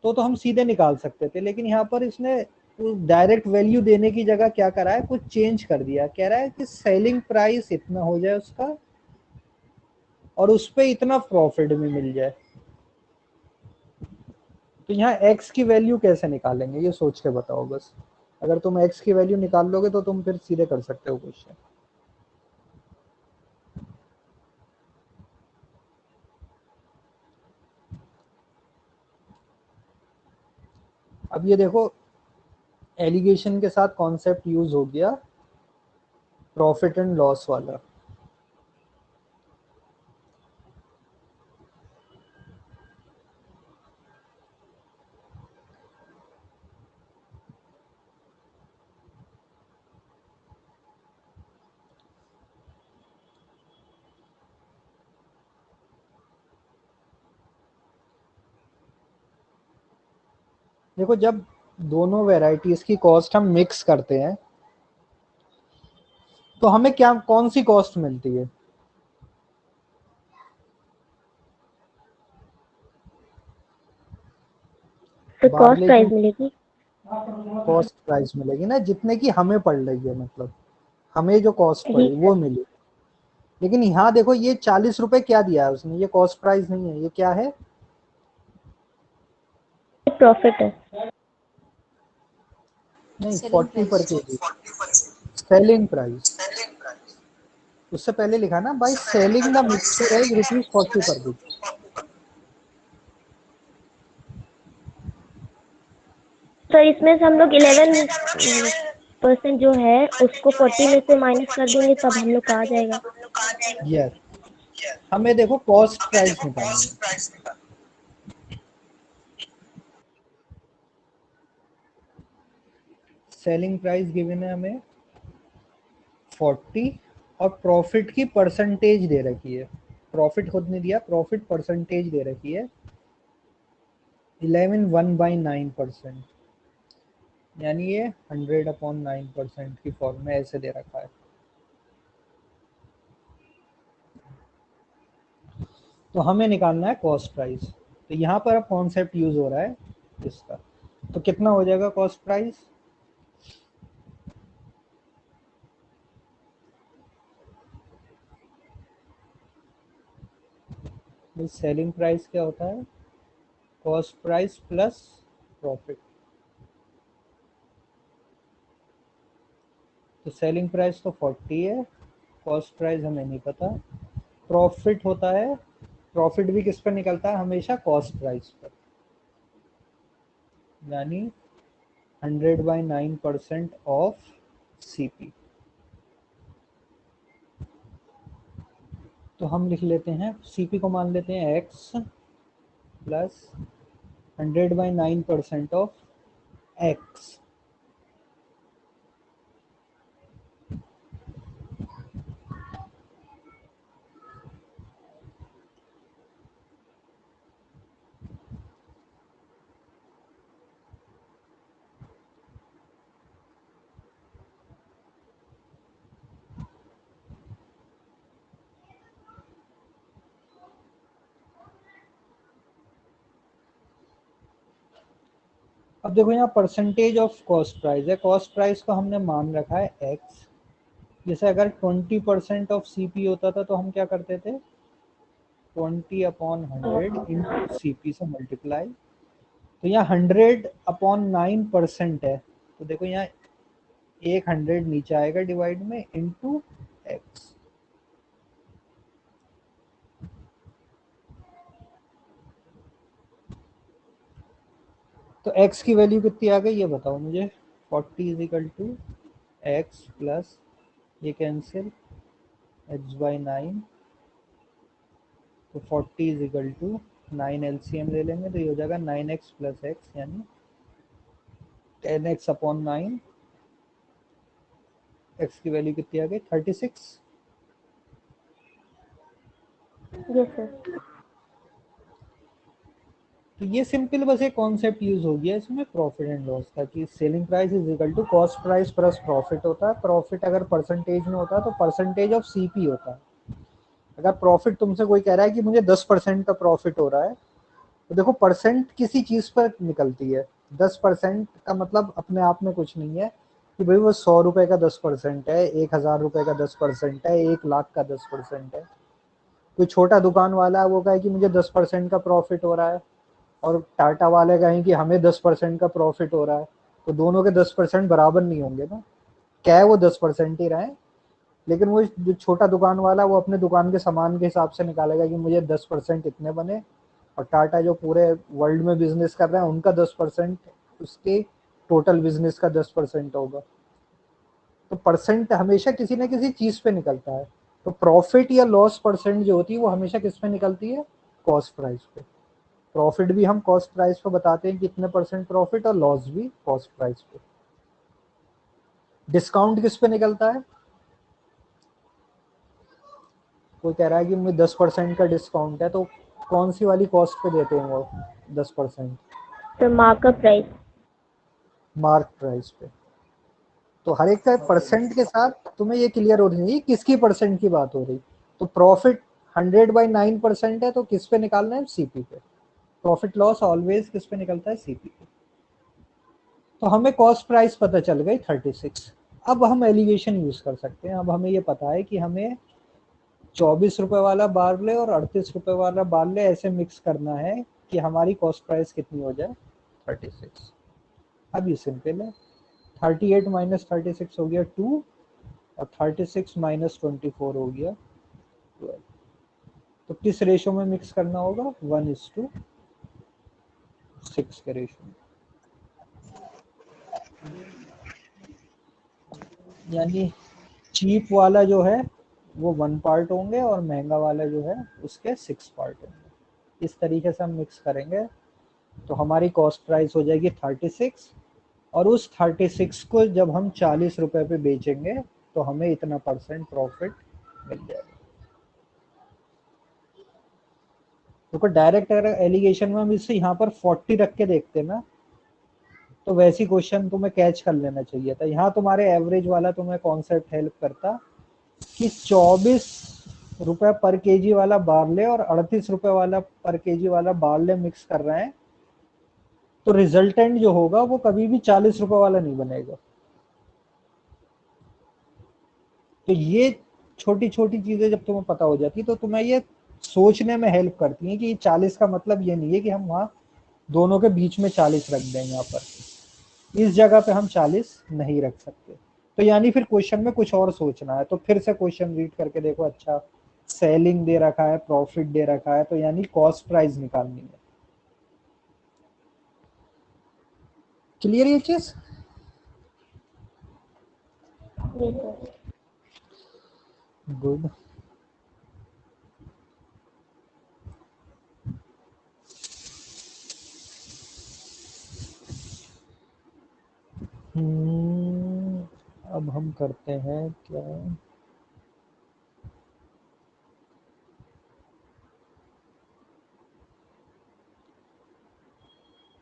तो हम सीधे निकाल सकते थे, लेकिन यहाँ पर इसने डायरेक्ट वैल्यू देने की जगह क्या करा है, कुछ चेंज कर दिया। कह रहा है कि सेलिंग प्राइस इतना हो जाए उसका और उस पर इतना प्रॉफिट भी मिल जाए। तो यहाँ x की वैल्यू कैसे निकालेंगे, ये सोच के बताओ बस। अगर तुम x की वैल्यू निकाल लोगे तो तुम फिर सीधे कर सकते हो क्वेश्चन। अब ये देखो एलिगेशन के साथ कॉन्सेप्ट यूज हो गया प्रॉफिट एंड लॉस वाला। देखो जब दोनों वेराइटीज की कॉस्ट हम मिक्स करते हैं तो हमें क्या, कौन सी कॉस्ट मिलती है, तो कॉस्ट बार्ले की प्राइस मिलेगी। कॉस्ट प्राइस मिलेगी ना, जितने की हमें पड़ रही है, मतलब हमें जो कॉस्ट पड़ी ठीक वो मिली। लेकिन यहाँ देखो ये 40 रुपए क्या दिया है उसने, ये कॉस्ट प्राइस नहीं है, ये क्या है, है, प्रॉफिट है। नहीं सेलिंग 40 पर प्राइस। KG selling price. उससे पहले लिखा ना by selling the mixture at ₹40 per KG. Sir इसमें से हम लोग 11% जो है उसको 40 में से माइनस कर देंगे तब हम लोग का आ जाएगा। यस, हमें देखो कॉस्ट प्राइस निकालनी है। सेलिंग प्राइस गिवन है हमें 40 और प्रॉफिट की परसेंटेज दे रखी है। प्रॉफिट खुद नहीं दिया, प्रॉफिट परसेंटेज दे रखी है 11 1/9%, यानी ये 100/9% की फॉर्म में ऐसे दे रखा है। तो हमें निकालना है कॉस्ट प्राइस। तो यहाँ पर अब कॉन्सेप्ट यूज हो रहा है इसका। तो कितना हो जाएगा कॉस्ट प्राइस? सेलिंग प्राइस क्या होता है? Cost price plus profit. तो सेलिंग प्राइस तो 40 है, कॉस्ट प्राइस हमें नहीं पता। प्रॉफिट होता है, प्रॉफिट भी किस पर निकलता है? हमेशा कॉस्ट प्राइस पर, यानी 100/9% ऑफ सीपी। तो हम लिख लेते हैं सीपी को मान लेते हैं एक्स प्लस 100/9% ऑफ एक्स। अब देखो यहाँ परसेंटेज ऑफ कॉस्ट प्राइस है, कॉस्ट प्राइस को हमने मान रखा है एक्स। जैसे अगर 20% ऑफ सीपी होता था तो हम क्या करते थे? 20/100 इंटू सीपी से मल्टीप्लाई। तो यहाँ 100/9% है, तो देखो यहाँ एक 100 नीचे आएगा डिवाइड में इंटू एक्स। तो x की वैल्यू कितनी आ गई ये बताओ मुझे। 40 is equal to x plus, ये कैंसिल, x/9। तो 40 इज इक्वल टू 9 एलसीएम ले लेंगे तो ये हो जाएगा 9x प्लस एक्स, यानी 10x/9। x की वैल्यू कितनी आ गई? 36। Yes sir. तो ये सिंपल बस एक कॉन्सेप्ट यूज हो गया इसमें प्रॉफिट एंड लॉस का, कि selling price is equal to cost price plus profit होता है। प्रॉफिट अगर परसेंटेज में होता है तो परसेंटेज ऑफ सीपी होता है। अगर प्रॉफिट तुमसे कोई कह रहा है कि मुझे 10% का प्रॉफिट हो रहा है, तो देखो परसेंट किसी चीज पर निकलती है। 10% का मतलब अपने आप में कुछ नहीं है कि भाई वो 100 रुपए का 10% है, 1000 रुपए का 10% है, 1 लाख का 10% है। कोई छोटा दुकान वाला है वो कहे कि मुझे 10% का प्रॉफिट हो रहा है, और टाटा वाले कहें कि हमें 10% का प्रॉफिट हो रहा है, तो दोनों के 10% बराबर नहीं होंगे ना। क्या है, वो 10% ही रहे, लेकिन वो जो छोटा दुकान वाला वो अपने दुकान के सामान के हिसाब से निकालेगा कि मुझे 10% इतने बने, और टाटा जो पूरे वर्ल्ड में बिजनेस कर रहे हैं उनका 10% उसके टोटल बिजनेस का 10% होगा। तो परसेंट हमेशा किसी न किसी चीज पे निकलता है। तो प्रॉफिट या लॉस परसेंट जो होती है वो हमेशा किस पे निकलती है? कॉस्ट प्राइस पे। प्रॉफिट भी हम कॉस्ट प्राइस पे बताते हैं कितने परसेंट प्रॉफिट, और लॉस भी कॉस्ट प्राइस पे। डिस्काउंट किस पे निकलता है? कोई कह रहा है कि मुझे 10% का डिस्काउंट है, तो कौन सी वाली कॉस्ट पे देते हैं वो 10%? तो मार्कअप प्राइस। मार्क प्राइस पे। तो हर एक का परसेंट के साथ तुम्हें ये क्लियर होनी चाहिए किसकी परसेंट की बात हो रही। तो प्रॉफिट 100/9% है, तो किस पे निकालना है? सीपी पे। प्रॉफिट लॉस ऑलवेज किस पे निकलता है? सीपी पे। तो हमें कॉस्ट प्राइस पता चल गई 36। अब हम एलिवेशन यूज कर सकते हैं। अब हमें ये पता है कि हमें 24 रुपए वाला बार्ले और 38 रुपए वाला बार्ले ऐसे मिक्स करना है कि हमारी कॉस्ट प्राइस कितनी हो जाए? 36। अब ये सिंपल है, 38 माइनस 36 हो गया 2, और 36 माइनस 24 हो गया 12। तो किस रेशो में मिक्स करना होगा? 1:6 के रेशो में। यानी चीप वाला जो है वो 1 पार्ट होंगे और महंगा वाला जो है उसके 6 पार्ट होंगे। इस तरीके से हम मिक्स करेंगे तो हमारी कॉस्ट प्राइस हो जाएगी 36, और उस 36 को जब हम 40 रुपए पे बेचेंगे तो हमें इतना % प्रॉफिट मिल जाएगा। तो डायरेक्ट अगर एलिगेशन में हम इससे यहाँ पर 40 रख के देखते ना तो वैसी क्वेश्चन तुम्हें कैच कर लेना चाहिए था। यहाँ तुम्हारे एवरेज वाला तुम्हें कॉन्सेप्ट हेल्प करता कि 24 रुपए पर केजी वाला बार्ले और 38 रुपए वाला पर केजी वाला बार्ले मिक्स कर रहे हैं, तो रिजल्टेंट जो होगा वो कभी भी 40 रुपए वाला नहीं बनेगा। तो ये छोटी छोटी चीजें जब तुम्हें पता हो जाती तो तुम्हें ये सोचने में हेल्प करती हैं कि 40 का मतलब ये नहीं है कि हम वहां दोनों के बीच में 40 रख दें। यहाँ पर इस जगह पे हम 40 नहीं रख सकते। तो यानी फिर क्वेश्चन में कुछ और सोचना है। तो फिर से क्वेश्चन रीड करके देखो, अच्छा सेलिंग दे रखा है, प्रॉफिट दे रखा है, तो यानी कॉस्ट प्राइस निकालनी है। क्लियर ये चीज? गुड। अब हम करते हैं क्या,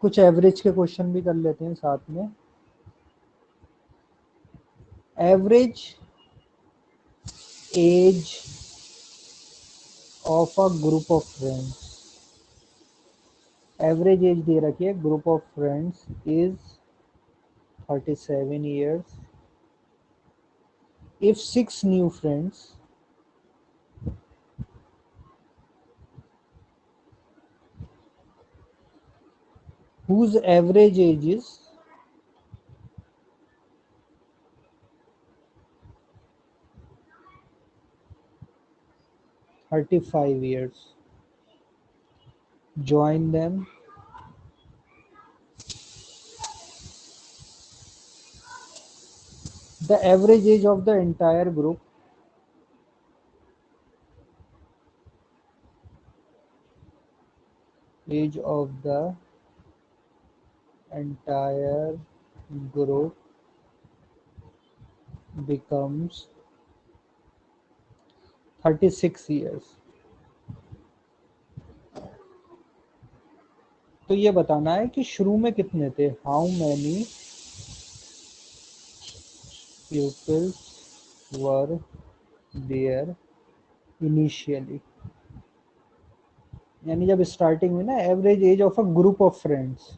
कुछ एवरेज के क्वेश्चन भी कर लेते हैं साथ में। Average age of a group of friends, average age दे रखी है, group of friends is 37 years if 6 new friends whose average age is 35 years join them, the average age of the entire group age of the entire group becomes 36 years। तो ये बताना है कि शुरू में कितने थे, how many pupils were there initially। यानी जब स्टार्टिंग में ना average age of a group of friends,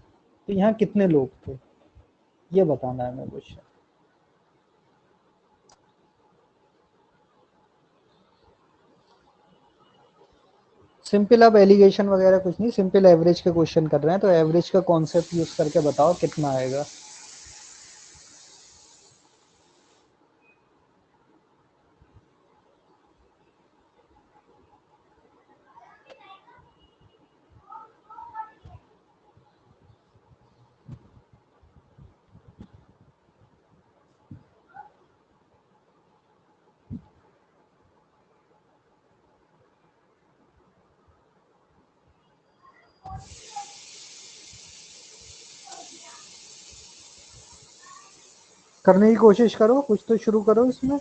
तो यहाँ कितने लोग थे ये बताना है हमें क्वेश्चन। सिंपल, अब एलिगेशन वगैरह कुछ नहीं, सिंपल एवरेज के क्वेश्चन कर रहे हैं, तो एवरेज का कॉन्सेप्ट यूज करके बताओ कितना आएगा। करने की कोशिश करो, कुछ तो शुरू करो इसमें।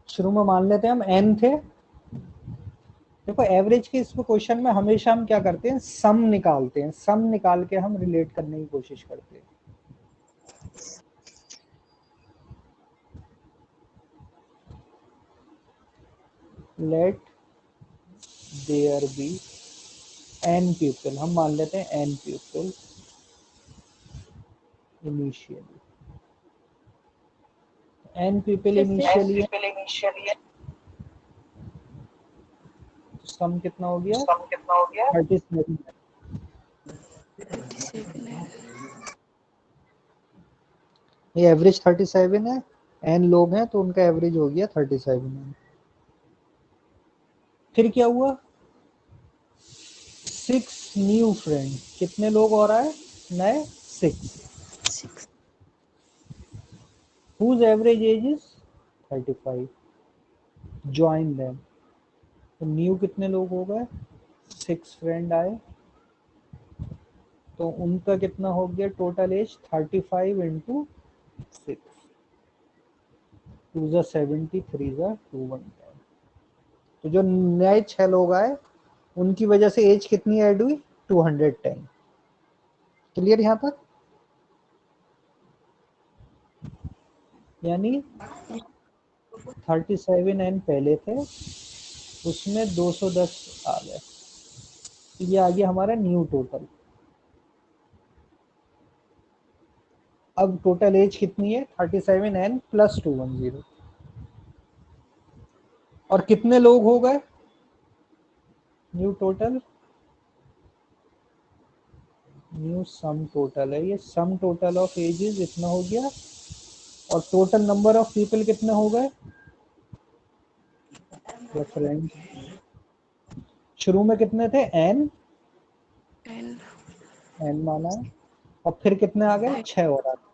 शुरू में मान लेते हैं हम n थे। देखो एवरेज के इस क्वेश्चन में हमेशा हम क्या करते हैं, सम निकालते हैं, सम निकाल के हम रिलेट करने की कोशिश करते हैं। Let there be n people, हम मान लेते हैं n people initially, n people initially, sum कितना हो गया 37। ये एवरेज 37 है, n लोग हैं तो उनका एवरेज हो गया 37n। फिर क्या हुआ, 6 न्यू फ्रेंड, कितने लोग और आए नए, 6, whose average age is 35, join them। तो न्यू कितने लोग हो गए, 6 फ्रेंड आए, तो उनका कितना हो गया टोटल एज 35 इंटू 6, 2 ज़ा 70, 3 ज़ा 210। तो जो नए 6 लोग आए उनकी वजह से एज कितनी ऐड हुई, 210। क्लियर यहाँ तक? यानी 37n पहले थे, उसमें 210 आ गए, ये आ गया हमारा न्यू टोटल। अब टोटल एज कितनी है, 37n प्लस 210। और कितने लोग हो गए new total, new sum total है ये, सम टोटल ऑफ एजेस इतना हो गया, और टोटल नंबर ऑफ पीपल कितने हो गए, फ्रेंड शुरू में कितने थे, n माना है, और फिर कितने आ गए, 6 और आ गए,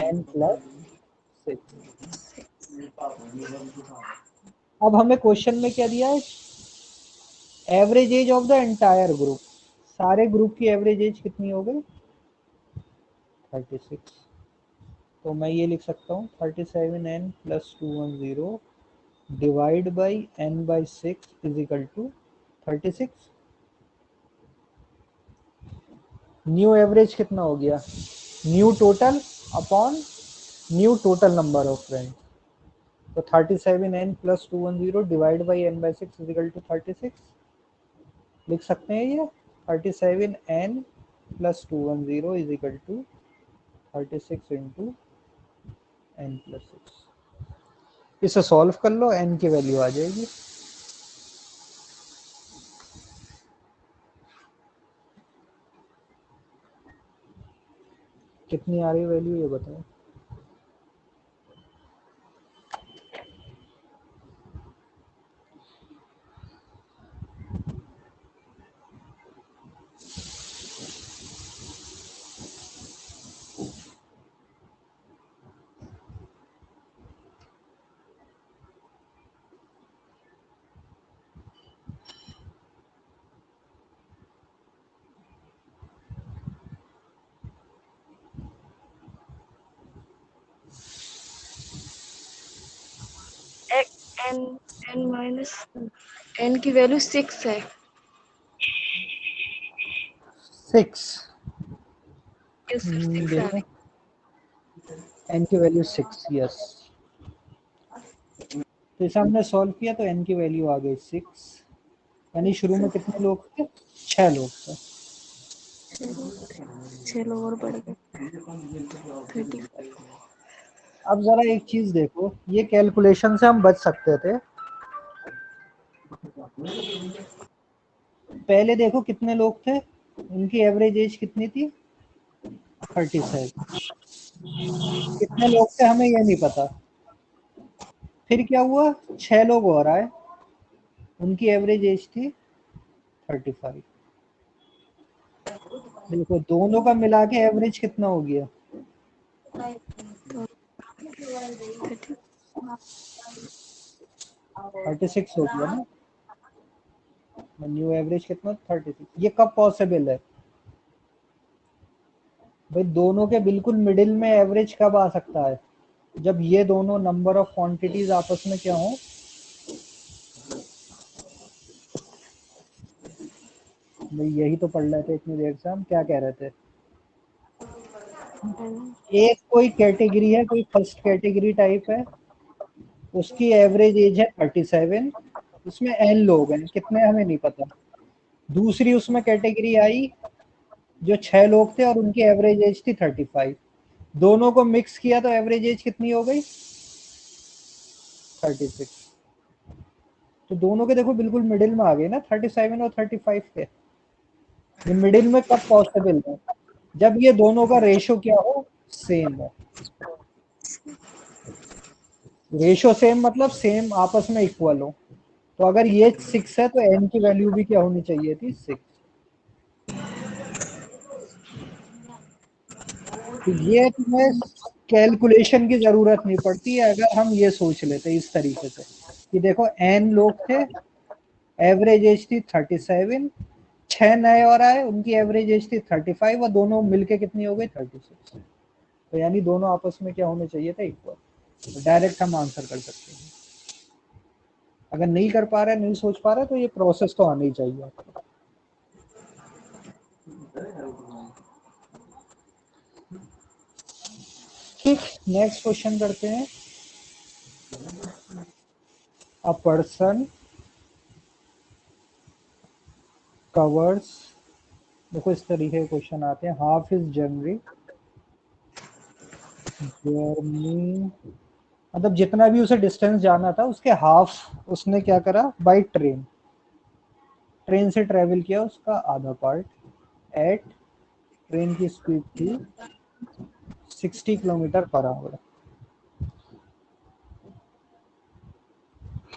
n प्लस 6। अब हमें क्वेश्चन में क्या दिया है, average age of the entire group, सारे ग्रुप की एवरेज एज कितनी हो गई, 36। तो मैं ये लिख सकता हूँ 37n plus 210 divide by n by 6 is equal to 36। New average कितना हो गया, new total upon new total number of friend, तो 37n plus 210 divide by n by 6 is equal to 36। लिख सकते हैं ये 37n plus 210 is equal to 36 into n plus 6। इसे solve कर लो, n की वैल्यू आ जाएगी, कितनी आ रही है वैल्यू ये बताओ। एन एन माइनस एन की वैल्यू 6 है। 6 Yes, sir, 6 आ देखो रही। n की वैल्यू 6, यस। तो इसे हमने सॉल्व किया तो n की वैल्यू आ गई 6, यानी शुरू में कितने लोग थे, 6 लोग थे। 6 लोग और बढ़ गए 35। अब जरा एक चीज देखो, ये कैलकुलेशन से हम बच सकते थे। पहले देखो कितने लोग थे, उनकी एवरेज एज कितनी थी, 37। कितने लोग थे हमें ये नहीं पता। फिर क्या हुआ, 6 लोग और आए, उनकी एवरेज एज थी 35। देखो दोनों का मिला के एवरेज कितना हो गया, 36 हो गया ना। न्यू एवरेज कितना, 36। ये कब पॉसिबल है भाई, दोनों के बिल्कुल मिडिल में एवरेज कब आ सकता है, जब ये दोनों नंबर ऑफ क्वांटिटीज आपस में क्या हो, भाई यही तो पढ़ रहे थे इतनी देर से हम, क्या कह रहे थे, एक कोई कैटेगरी है, कोई फर्स्ट कैटेगरी टाइप है, उसकी एवरेज एज है 37, उसमें n लोग हैं, कितने हमें नहीं पता। दूसरी उसमें कैटेगरी आई जो 6 लोग थे और उनकी एवरेज एज थी 35, दोनों को मिक्स किया तो एवरेज एज कितनी हो गई, 36। तो दोनों के देखो बिल्कुल मिडिल में आ गए ना, 37 और 35 के। ये मिडिल में कब पॉसिबल है, जब ये दोनों का रेशो क्या हो, सेम हो। रेशो सेम मतलब सेम आपस में इक्वल हो। तो अगर ये 6 है तो n की वैल्यू भी क्या होनी चाहिए थी, 6। तो ये तुम्हें कैलकुलेशन की जरूरत नहीं पड़ती है अगर हम ये सोच लेते इस तरीके से कि देखो n लोग थे, एवरेज एज थी 37, 6 नए और आए, उनकी एवरेज एज थी 35 और दोनों मिलके कितनी हो गई, 36। तो यानी दोनों आपस में क्या होने चाहिए था, इक्वल। तो डायरेक्ट हम आंसर कर सकते हैं। अगर नहीं कर पा रहे, नहीं सोच पा रहे, तो ये प्रोसेस तो आनी चाहिए आपको। ठीक, नेक्स्ट क्वेश्चन करते हैं। अ पर्सन कवर्स, देखो इस तरीके के क्वेश्चन आते हैं, हाफ इज जर्नी, मतलब जितना भी उसे डिस्टेंस जाना था उसके हाफ उसने क्या करा, बाय ट्रेन, ट्रेन से ट्रेवल किया उसका आधा पार्ट। एट, ट्रेन की स्पीड थी 60 kilometre per hour.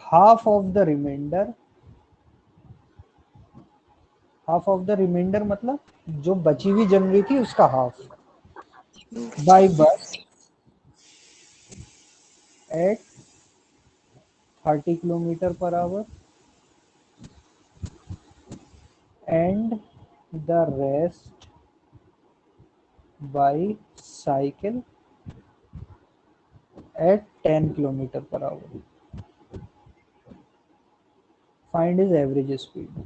Half of the remainder, half of the remainder मतलब जो बची हुई जर्नी थी उसका half, by bus at 30 kilometre per hour, and the rest by cycle at 10 kilometre per hour. Find is average speed,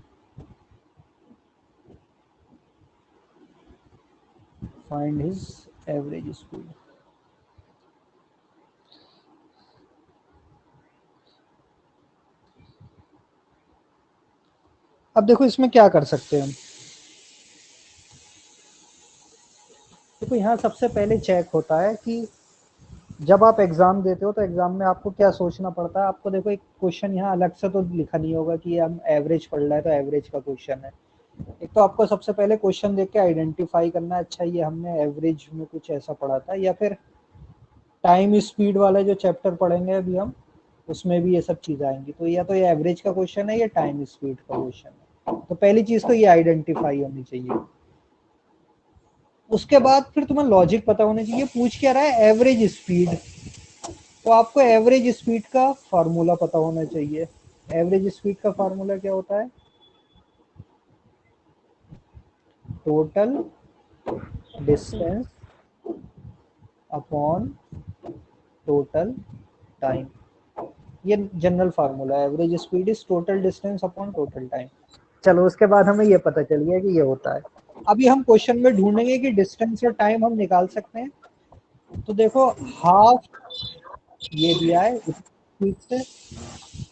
find his average speed. अब देखो इसमें क्या कर सकते हैं हम। देखो यहाँ सबसे पहले चेक होता है कि जब आप एग्जाम देते हो तो एग्जाम में आपको क्या सोचना पड़ता है। आपको देखो एक क्वेश्चन यहाँ अलग से तो लिखा नहीं होगा कि हम एवरेज पढ़ रहा है तो एवरेज का क्वेश्चन है। एक तो आपको सबसे पहले क्वेश्चन देख के आइडेंटिफाई करना है, अच्छा ये हमने एवरेज में कुछ ऐसा पढ़ा था, या फिर टाइम स्पीड वाला जो चैप्टर पढ़ेंगे अभी हम उसमें भी ये सब चीजें आएंगी। तो या तो ये एवरेज का क्वेश्चन है या टाइम स्पीड का क्वेश्चन है। तो पहली चीज तो ये आइडेंटिफाई होनी चाहिए। उसके बाद फिर तुम्हें लॉजिक पता होना चाहिए, पूछ क्या रहा है, एवरेज स्पीड। तो आपको एवरेज स्पीड का फार्मूला पता होना चाहिए। एवरेज स्पीड का फार्मूला क्या होता है, total distance upon total time. ये जनरल फार्मूला है, average speed is total distance upon total time. चलो उसके बाद हमें ये पता चल गया कि ये होता है। अभी हम क्वेश्चन में ढूंढेंगे कि डिस्टेंस और टाइम हम निकाल सकते हैं। तो देखो हाफ ये दिया है इस स्पीड से,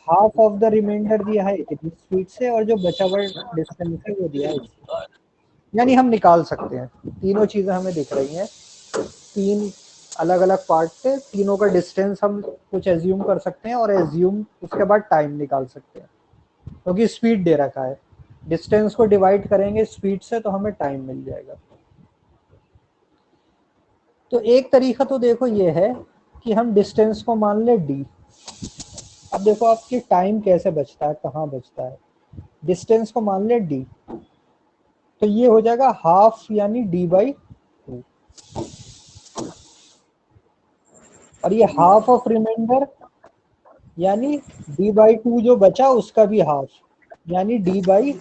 हाफ ऑफ द रिमाइंडर दिया है इतनी स्पीड से, और जो बचा हुआ डिस्टेंस है वो दिया है इससे। यानी हम निकाल सकते हैं। तीनों चीजें हमें दिख रही हैं, तीन अलग अलग पार्ट से तीनों का डिस्टेंस हम कुछ एज्यूम कर सकते हैं, और एज्यूम उसके बाद टाइम निकाल सकते हैं क्योंकि स्पीड दे रखा है। डिस्टेंस को डिवाइड करेंगे स्पीड से तो हमें टाइम मिल जाएगा। तो एक तरीका तो देखो ये है कि हम डिस्टेंस को मान ले d। अब देखो आपकी टाइम कैसे बचता है, कहाँ बचता है, डिस्टेंस को मान ले d, तो ये हो जाएगा हाफ यानी d/2, और ये हाफ ऑफ रिमाइंडर यानी d/2 जो बचा उसका भी हाफ यानी d/4,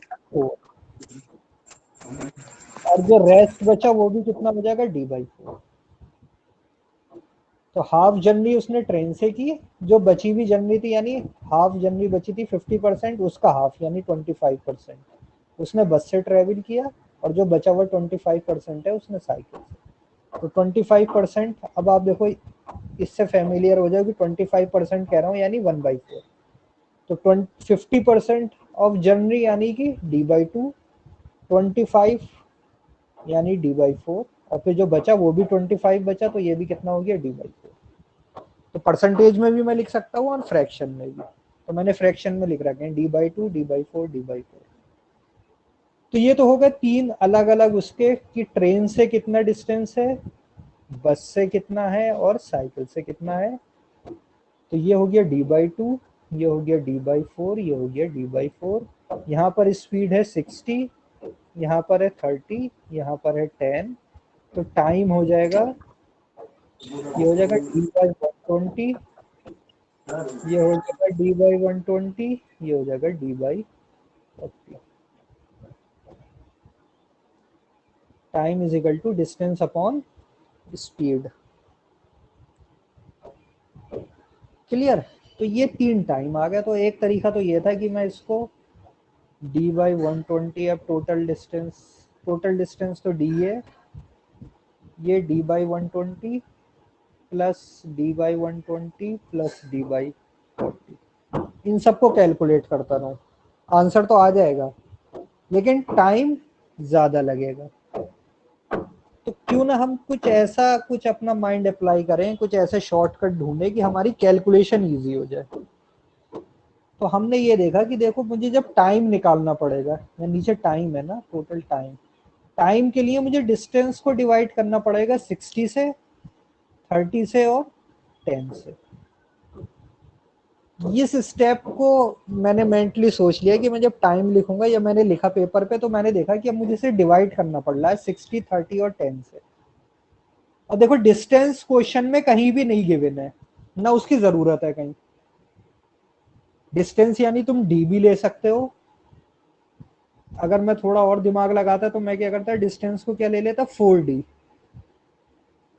और जो रेस्ट बचा वो भी कितना हो जाएगा, d/4। तो हाफ जर्नी उसने ट्रेन से की, जो बची हुई जर्नी थी यानी हाफ जर्नी बची थी 50%, उसका हाफ यानी 25% उसने बस से ट्रेवल किया, और जो बचा हुआ 25% है उसने साइकिल से। तो 25%, अब आप देखो इससे फैमिलियर हो जाओ कि 25% कह रहा हूँ यानी 1/4। तो 50% ऑफ जर्नी यानी कि d/2, 25 यानी d/4, और फिर जो बचा वो भी 25 बचा, तो ये भी कितना हो गया, d/4। तो परसेंटेज में भी मैं लिख सकता हूँ और फ्रैक्शन में भी। तो मैंने फ्रैक्शन में लिख रखे हैं d/2, d/4, d/4। तो ये तो हो गए तीन अलग अलग उसके कि ट्रेन से कितना डिस्टेंस है, बस से कितना है, और साइकिल से कितना है। तो ये हो गया d/2, ये हो गया d/4, ये हो गया d/4। यहाँ पर स्पीड है 60, यहाँ पर है 30, यहाँ पर है 10। तो टाइम हो जाएगा, ये हो जाएगा d/120, ये हो जाएगा d/120, ये हो जाएगा d/40। Time is equal to distance upon speed. Clear? तो ये 3 टाइम आ गया। तो एक तरीका तो ये था कि मैं इसको d/120, अब टोटल डिस्टेंस तो d है, ये d/120 plus d/120 plus d/40, इन सबको कैलकुलेट करता रहूं, आंसर तो आ जाएगा लेकिन टाइम ज्यादा लगेगा। तो क्यों ना हम कुछ अपना माइंड अप्लाई करें, कुछ ऐसे शॉर्टकट ढूंढे कि हमारी कैलकुलेशन इजी हो जाए। तो हमने ये देखा कि देखो मुझे जब टाइम निकालना पड़ेगा, या नीचे टाइम है ना, टोटल टाइम, टाइम के लिए मुझे डिस्टेंस को डिवाइड करना पड़ेगा 60 से, 30 से और 10 से। इस स्टेप को मैंने मेंटली सोच लिया कि मैं जब टाइम लिखूंगा, या मैंने लिखा पेपर पे, तो मैंने देखा कि अब मुझे इसे डिवाइड करना पड़ रहा है 60, 30 और 10 से। और देखो डिस्टेंस क्वेश्चन में कहीं भी नहीं गिवन है, ना उसकी जरूरत है कहीं। डिस्टेंस यानी तुम डी भी ले सकते हो। अगर मैं थोड़ा और दिमाग लगाता तो मैं क्या करता, डिस्टेंस को क्या ले लेता, 4d।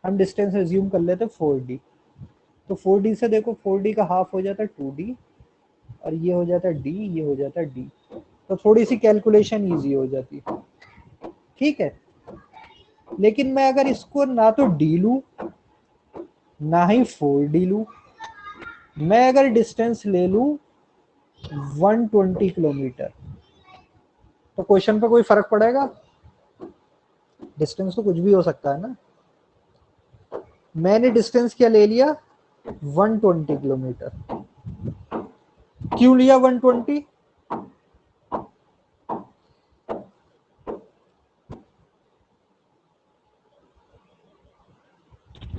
हम डिस्टेंस एज्यूम कर लेते 4d। तो 4d से देखो 4d का हाफ हो जाता है 2d, और ये हो जाता है d, ये हो जाता है d। तो थोड़ी सी कैलकुलेशन इजी हो जाती, ठीक है। लेकिन मैं अगर इसको ना तो d लूं ना ही 4d लूं, मैं अगर डिस्टेंस ले लूं 120 किलोमीटर, तो क्वेश्चन पे कोई फर्क पड़ेगा? डिस्टेंस तो कुछ भी हो सकता है ना। मैंने डिस्टेंस क्या ले लिया, 120 किलोमीटर। क्यों लिया 120?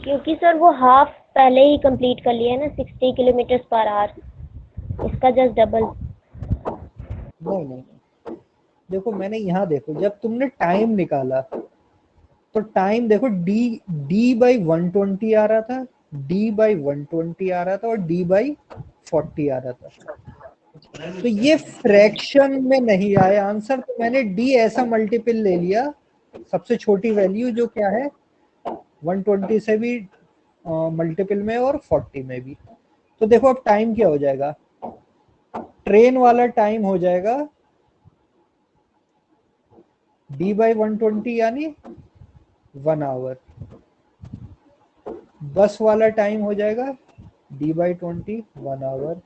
क्योंकि सर वो हाफ पहले ही कंप्लीट कर लिया है ना, 60 किलोमीटर पर आवर, इसका जस्ट डबल। नहीं नहीं नहीं, देखो मैंने यहाँ देखो, जब तुमने टाइम निकाला तो टाइम देखो d/120 आ रहा था, d/120 आ रहा था, और d/40 आ रहा था। तो ये फ्रैक्शन में नहीं आए आंसर, तो मैंने d ऐसा मल्टीपल ले लिया, सबसे छोटी वैल्यू जो क्या है 120 से भी मल्टीपल में और 40 में भी। तो देखो अब टाइम क्या हो जाएगा, ट्रेन वाला टाइम हो जाएगा d/120 यानी 1 आवर। बस वाला टाइम हो जाएगा d/20 1 आवर,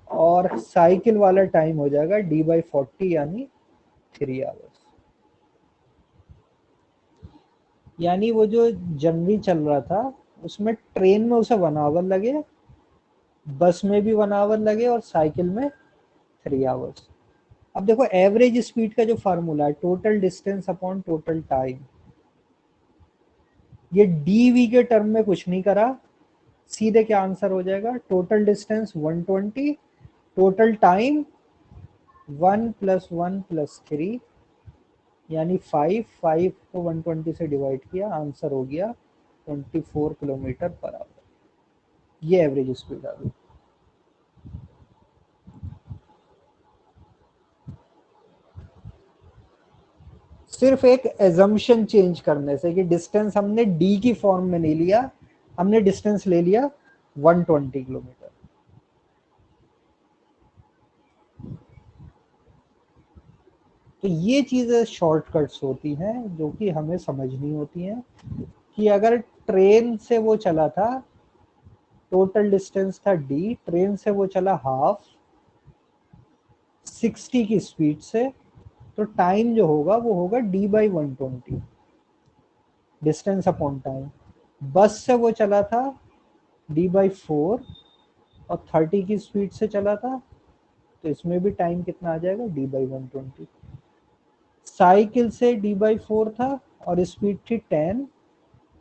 और साइकिल वाला टाइम हो जाएगा d/40 यानी 3 आवर्स। यानी वो जो जनरली चल रहा था उसमें ट्रेन में उसे 1 आवर लगे, बस में भी 1 आवर लगे, और साइकिल में 3 आवर्स। अब देखो एवरेज स्पीड का जो फार्मूला है, total distance upon total time, ये डीवी के टर्म में कुछ नहीं करा, सीधे क्या आंसर हो जाएगा, टोटल डिस्टेंस 120, टोटल टाइम 1 + 1 + 3 यानी 5 को 120 से डिवाइड किया, आंसर हो गया 24 किलोमीटर पर आवर। ये एवरेज स्पीड आ गई। सिर्फ एक एजम्पशन चेंज करने से कि डिस्टेंस हमने डी की फॉर्म में नहीं लिया, हमने डिस्टेंस ले लिया 120 किलोमीटर। तो ये चीजें शॉर्टकट्स होती हैं जो कि हमें समझनी होती हैं, कि अगर ट्रेन से वो चला था, टोटल डिस्टेंस था डी, ट्रेन से वो चला हाफ 60 की स्पीड से, तो टाइम जो होगा वो होगा d/120, डिस्टेंस अपॉन टाइम। बस से वो चला था d/4 और 30 की स्पीड से चला था, तो इसमें भी टाइम कितना आ जाएगा, d/120। साइकिल से d/4 था और स्पीड थी 10,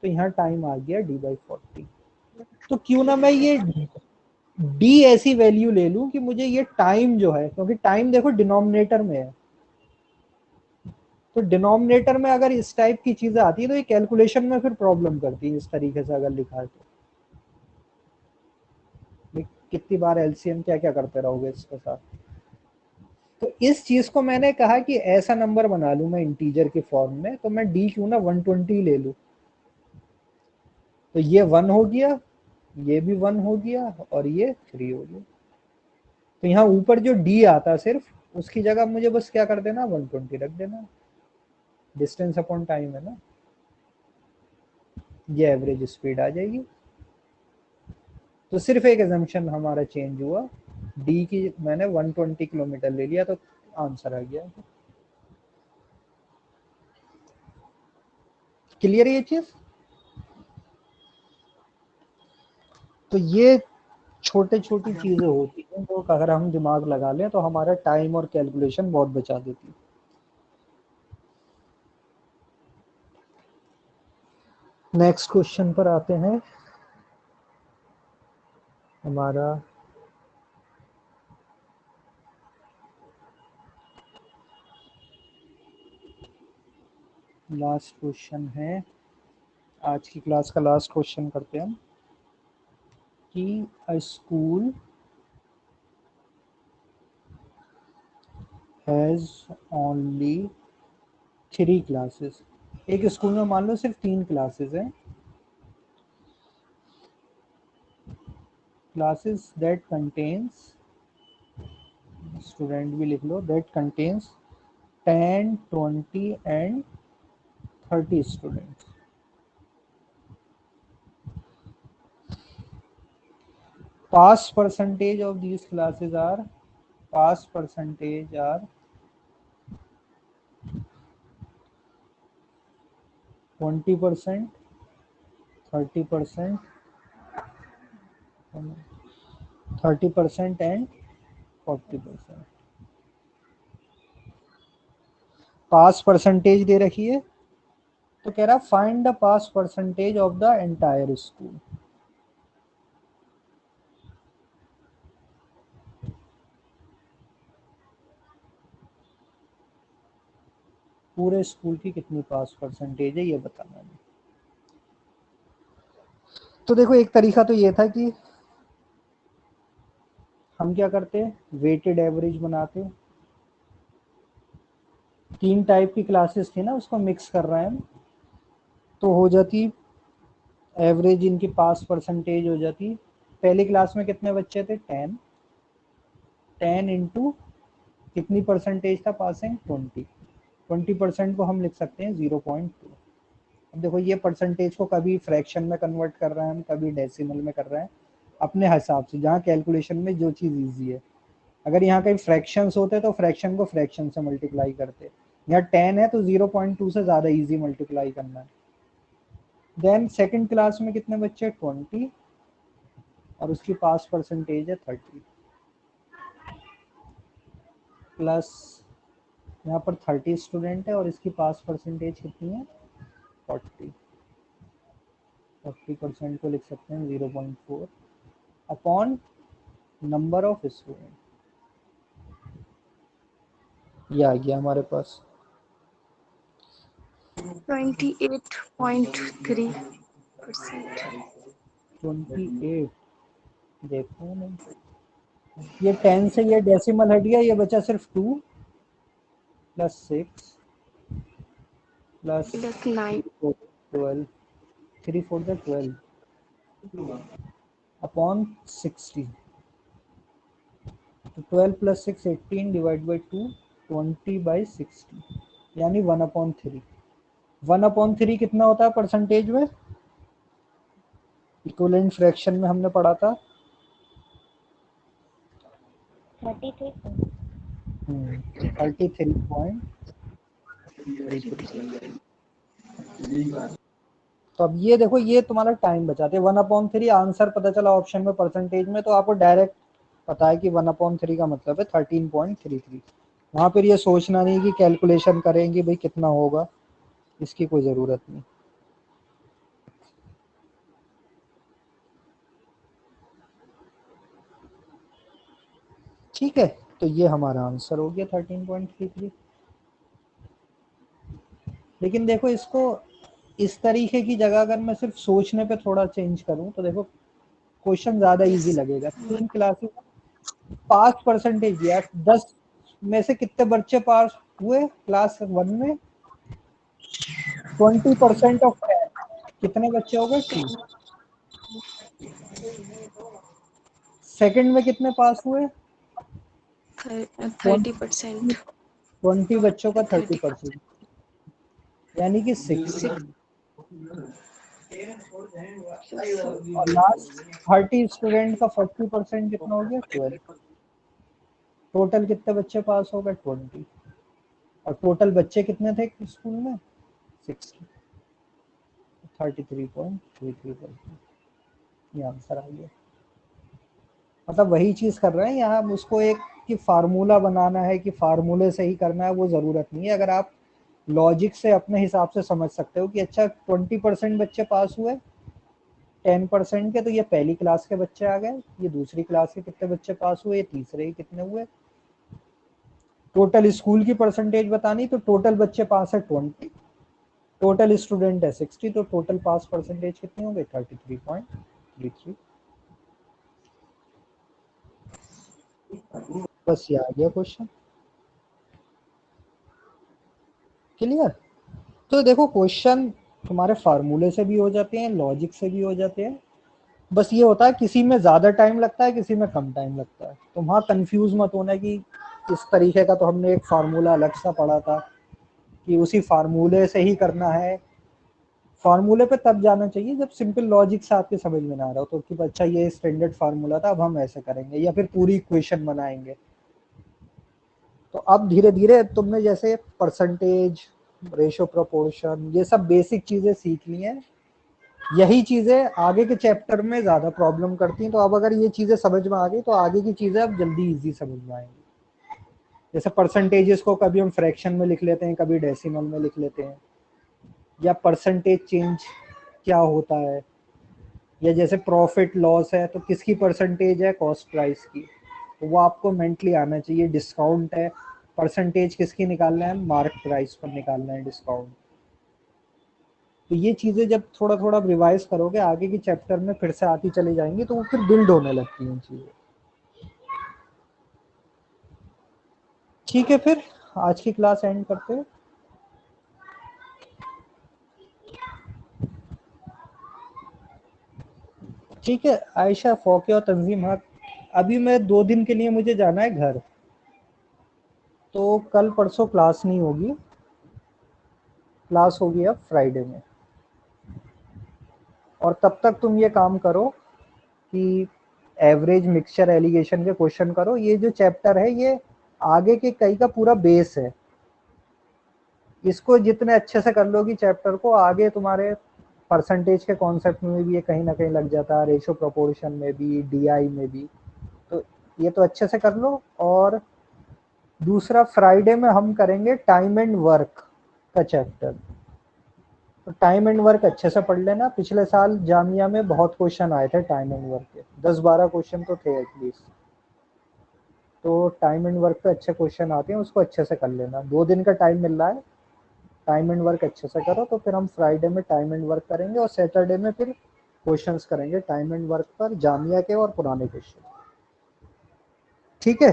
तो यहाँ टाइम आ गया d/40। तो क्यों ना मैं ये डी ऐसी वैल्यू ले लूं कि मुझे ये टाइम जो है, क्योंकि टाइम देखो डिनोमिनेटर में है, तो डिनोमिनेटर में अगर इस टाइप की चीजें आती है तो ये कैलकुलेशन में फिर प्रॉब्लम करती है, इस तरीके से अगर लिखा है तो। कितनी बार एलसीएम क्या क्या करते रहोगे इसके साथ। तो इस चीज को मैंने कहा कि ऐसा नंबर बना लूं मैं इंटीजर के फॉर्म में, तो मैं डी क्यों ना 120 ले लूं। तो ये 1 हो गया, ये भी 1 हो गया, और ये 3 हो गया। तो यहाँ ऊपर जो डी आता सिर्फ उसकी जगह मुझे बस क्या कर देना, 120 रख देना। डिस्टेंस अपॉन टाइम है ना, ये एवरेज स्पीड आ जाएगी। तो सिर्फ एक एजम्पशन हमारा चेंज हुआ, डी की मैंने 120 किलोमीटर ले लिया, तो आंसर आ गया। क्लियर है ये चीज। तो ये छोटे छोटी चीजें होती हैं तो अगर हम दिमाग लगा लें तो हमारा टाइम और कैलकुलेशन बहुत बचा देती है। नेक्स्ट क्वेश्चन पर आते हैं। हमारा लास्ट क्वेश्चन है, आज की क्लास का लास्ट क्वेश्चन करते हैं हम, कि अ स्कूल हैज ओनली 3 क्लासेस। एक स्कूल में मान लो सिर्फ 3 क्लासेस हैं। क्लासेस दैट कंटेन्स, स्टूडेंट भी लिख लो, दैट कंटेन्स 10, 20 एंड 30 students. Pass percentage of these classes are, pass percentage are 20%, 30%, 30% and 40%। Pass percentage दे रखी है, तो कह रहा find the pass percentage of the entire school. पूरे स्कूल की कितनी पास परसेंटेज है ये बताना है। तो देखो एक तरीका तो ये था कि हम क्या करते, वेटेड एवरेज बनाते। 3 टाइप की क्लासेस थी ना, उसको मिक्स कर रहे हैं हम, तो हो जाती एवरेज इनकी पास परसेंटेज हो जाती। पहली क्लास में कितने बच्चे थे, 10, 10 इंटू कितनी परसेंटेज था पासिंग, 20, 20% को हम लिख सकते हैं 0.2। अब देखो ये परसेंटेज को कभी फ्रैक्शन में कन्वर्ट कर रहे हैं हम, कभी डेसिमल में कर रहे हैं, अपने हिसाब से, जहाँ कैलकुलेशन में जो चीज़ ईजी है। अगर यहाँ कहीं फ्रैक्शंस होते तो फ्रैक्शन को फ्रैक्शन से मल्टीप्लाई करते, यहाँ 10 है तो 0.2 से ज़्यादा ईजी मल्टीप्लाई करना है। देन सेकंड क्लास में कितने बच्चे, 20, और उसकी पास परसेंटेज है 30, प्लस यहाँ पर 30 स्टूडेंट है और इसकी पास परसेंटेज कितनी है, 40, 40% को लिख सकते हैं 0.4 अपॉन नंबर ऑफ स्टूडेंट। ये आ गया हमारे पास 28.3%। 28। देखो नहीं, ये 10 से ये डेसिमल हट गया, ये बचा सिर्फ 2 प्लस 6 प्लस प्लस 9 12, 3 4 12 अपॉन 60। तो 12 प्लस 6 18 डिवाइड बाई 2 20/60, यानी 1/3। 1/3 कितना होता है परसेंटेज में, इक्विवेलेंट फ्रैक्शन में हमने पढ़ा था 33। 33.33। तो अब ये देखो, ये तुम्हारा टाइम बचाते, 1/3 आंसर पता चला ऑप्शन में परसेंटेज में, तो आपको डायरेक्ट पता है कि 1/3 का मतलब है 13.33। वहां पर ये सोचना नहीं कि कैलकुलेशन करेंगे भाई कितना होगा, इसकी कोई ज़रूरत नहीं। ठीक है, तो ये हमारा आंसर हो गया 13.33। लेकिन देखो इसको इस तरीके की जगह अगर मैं सिर्फ सोचने पे थोड़ा चेंज करूं तो देखो क्वेश्चन ज्यादा इजी लगेगा। 3 क्लासेस पास परसेंटेज दिया, 10 में से कितने बच्चे पास हुए क्लास 1 में? 20% ऑफ 10 कितने बच्चे हो गए? 2। सेकंड में कितने पास हुए? 30%। 20 बच्चों का 30 30%, यानी कि 6। और लास्ट 30 स्टूडेंट का 40% कितना हो गया? 12। टोटल कितने बच्चे पास हो गए? 20। और टोटल बच्चे कितने थे स्कूल में? 60। 33.33%, ये आंसर आ गया। मतलब वही चीज कर रहे हैं यहाँ, उसको एक कि फार्मूला बनाना है कि फार्मूले से ही करना है, वो जरूरत नहीं है। अगर आप लॉजिक से अपने हिसाब से समझ सकते हो कि अच्छा 20% बच्चे पास हुए 10% के, तो ये पहली क्लास के बच्चे आ गए, ये दूसरी क्लास के कितने बच्चे पास हुए, ये तीसरे के कितने हुए। टोटल स्कूल की परसेंटेज बतानी, तो टोटल बच्चे पास है 20, टोटल स्टूडेंट है 60, तो टोटल पास परसेंटेज कितनी हो गई? 33.33। बस ये आ गया क्वेश्चन। क्लियर? तो देखो क्वेश्चन तुम्हारे फार्मूले से भी हो जाते हैं, लॉजिक से भी हो जाते हैं। बस ये होता है किसी में ज्यादा टाइम लगता है, किसी में कम टाइम लगता है। तो वहाँ कंफ्यूज मत होना कि इस तरीके का तो हमने एक फार्मूला अलग सा पढ़ा था कि उसी फार्मूले से ही करना है। फार्मूले पे तब जाना चाहिए जब सिंपल लॉजिक से आपके समझ में ना आ रहा हो, तो कि अच्छा ये स्टैंडर्ड फार्मूला था, अब हम ऐसे करेंगे, या फिर पूरी इक्वेशन बनाएंगे। तो अब धीरे धीरे तुमने जैसे परसेंटेज, रेशो, प्रोपोर्शन, ये सब बेसिक चीजें सीख ली हैं। यही चीजें आगे के चैप्टर में ज्यादा प्रॉब्लम करती हैं। तो अब अगर ये चीजें समझ में आ गई तो आगे की चीजें अब जल्दी इजी समझ में आएंगी। जैसे परसेंटेजेस को कभी हम फ्रैक्शन में लिख लेते हैं, कभी डेसिमल में लिख लेते हैं, या परसेंटेज चेंज क्या होता है, या जैसे प्रॉफिट लॉस है तो किसकी परसेंटेज है? कॉस्ट प्राइस की। तो वो आपको मेंटली आना चाहिए। डिस्काउंट है, परसेंटेज किसकी निकालना है? मार्क प्राइस पर निकालना है डिस्काउंट। तो ये चीजें जब थोड़ा थोड़ा रिवाइज करोगे आगे की चैप्टर में फिर से आती चली जाएंगी, तो वो फिर बिल्ड होने लगती हैं चीजें। ठीक है, फिर आज की क्लास एंड करते हैं। ठीक है आयशा, फोके और तंजीम, हाँ अभी मैं 2 दिन के लिए मुझे जाना है घर, तो कल परसों क्लास नहीं होगी। क्लास होगी अब फ्राइडे में। और तब तक तुम ये काम करो कि एवरेज, मिक्सचर, एलिगेशन के क्वेश्चन करो। ये जो चैप्टर है ये आगे के कई का पूरा बेस है। इसको जितने अच्छे से कर लोगी चैप्टर को, आगे तुम्हारे परसेंटेज के कॉन्सेप्ट में भी ये कहीं ना कहीं लग जाता है, रेशो प्रोपोर्शन में भी, डीआई में भी। तो ये तो अच्छे से कर लो। और दूसरा, फ्राइडे में हम करेंगे टाइम एंड वर्क का चैप्टर। तो टाइम एंड वर्क अच्छे से पढ़ लेना। पिछले साल जामिया में बहुत क्वेश्चन आए थे टाइम एंड वर्क के, 10-12 क्वेश्चन तो थे एटलीस्ट। तो टाइम एंड वर्क पे अच्छे क्वेश्चन आते हैं, उसको अच्छे से कर लेना। 2 दिन का टाइम मिल रहा है, टाइम एंड वर्क अच्छे से करो। तो फिर हम फ्राइडे में टाइम एंड वर्क करेंगे और सैटरडे में फिर क्वेश्चंस करेंगे टाइम एंड वर्क पर, जामिया के और पुराने क्वेश्चन। ठीक है?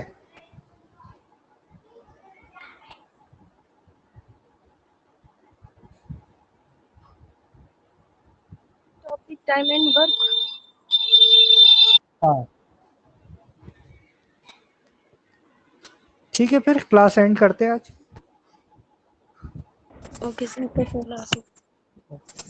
Topic time and work. हाँ ठीक है, फिर क्लास एंड करते हैं आज। Okay sir. Okay sir.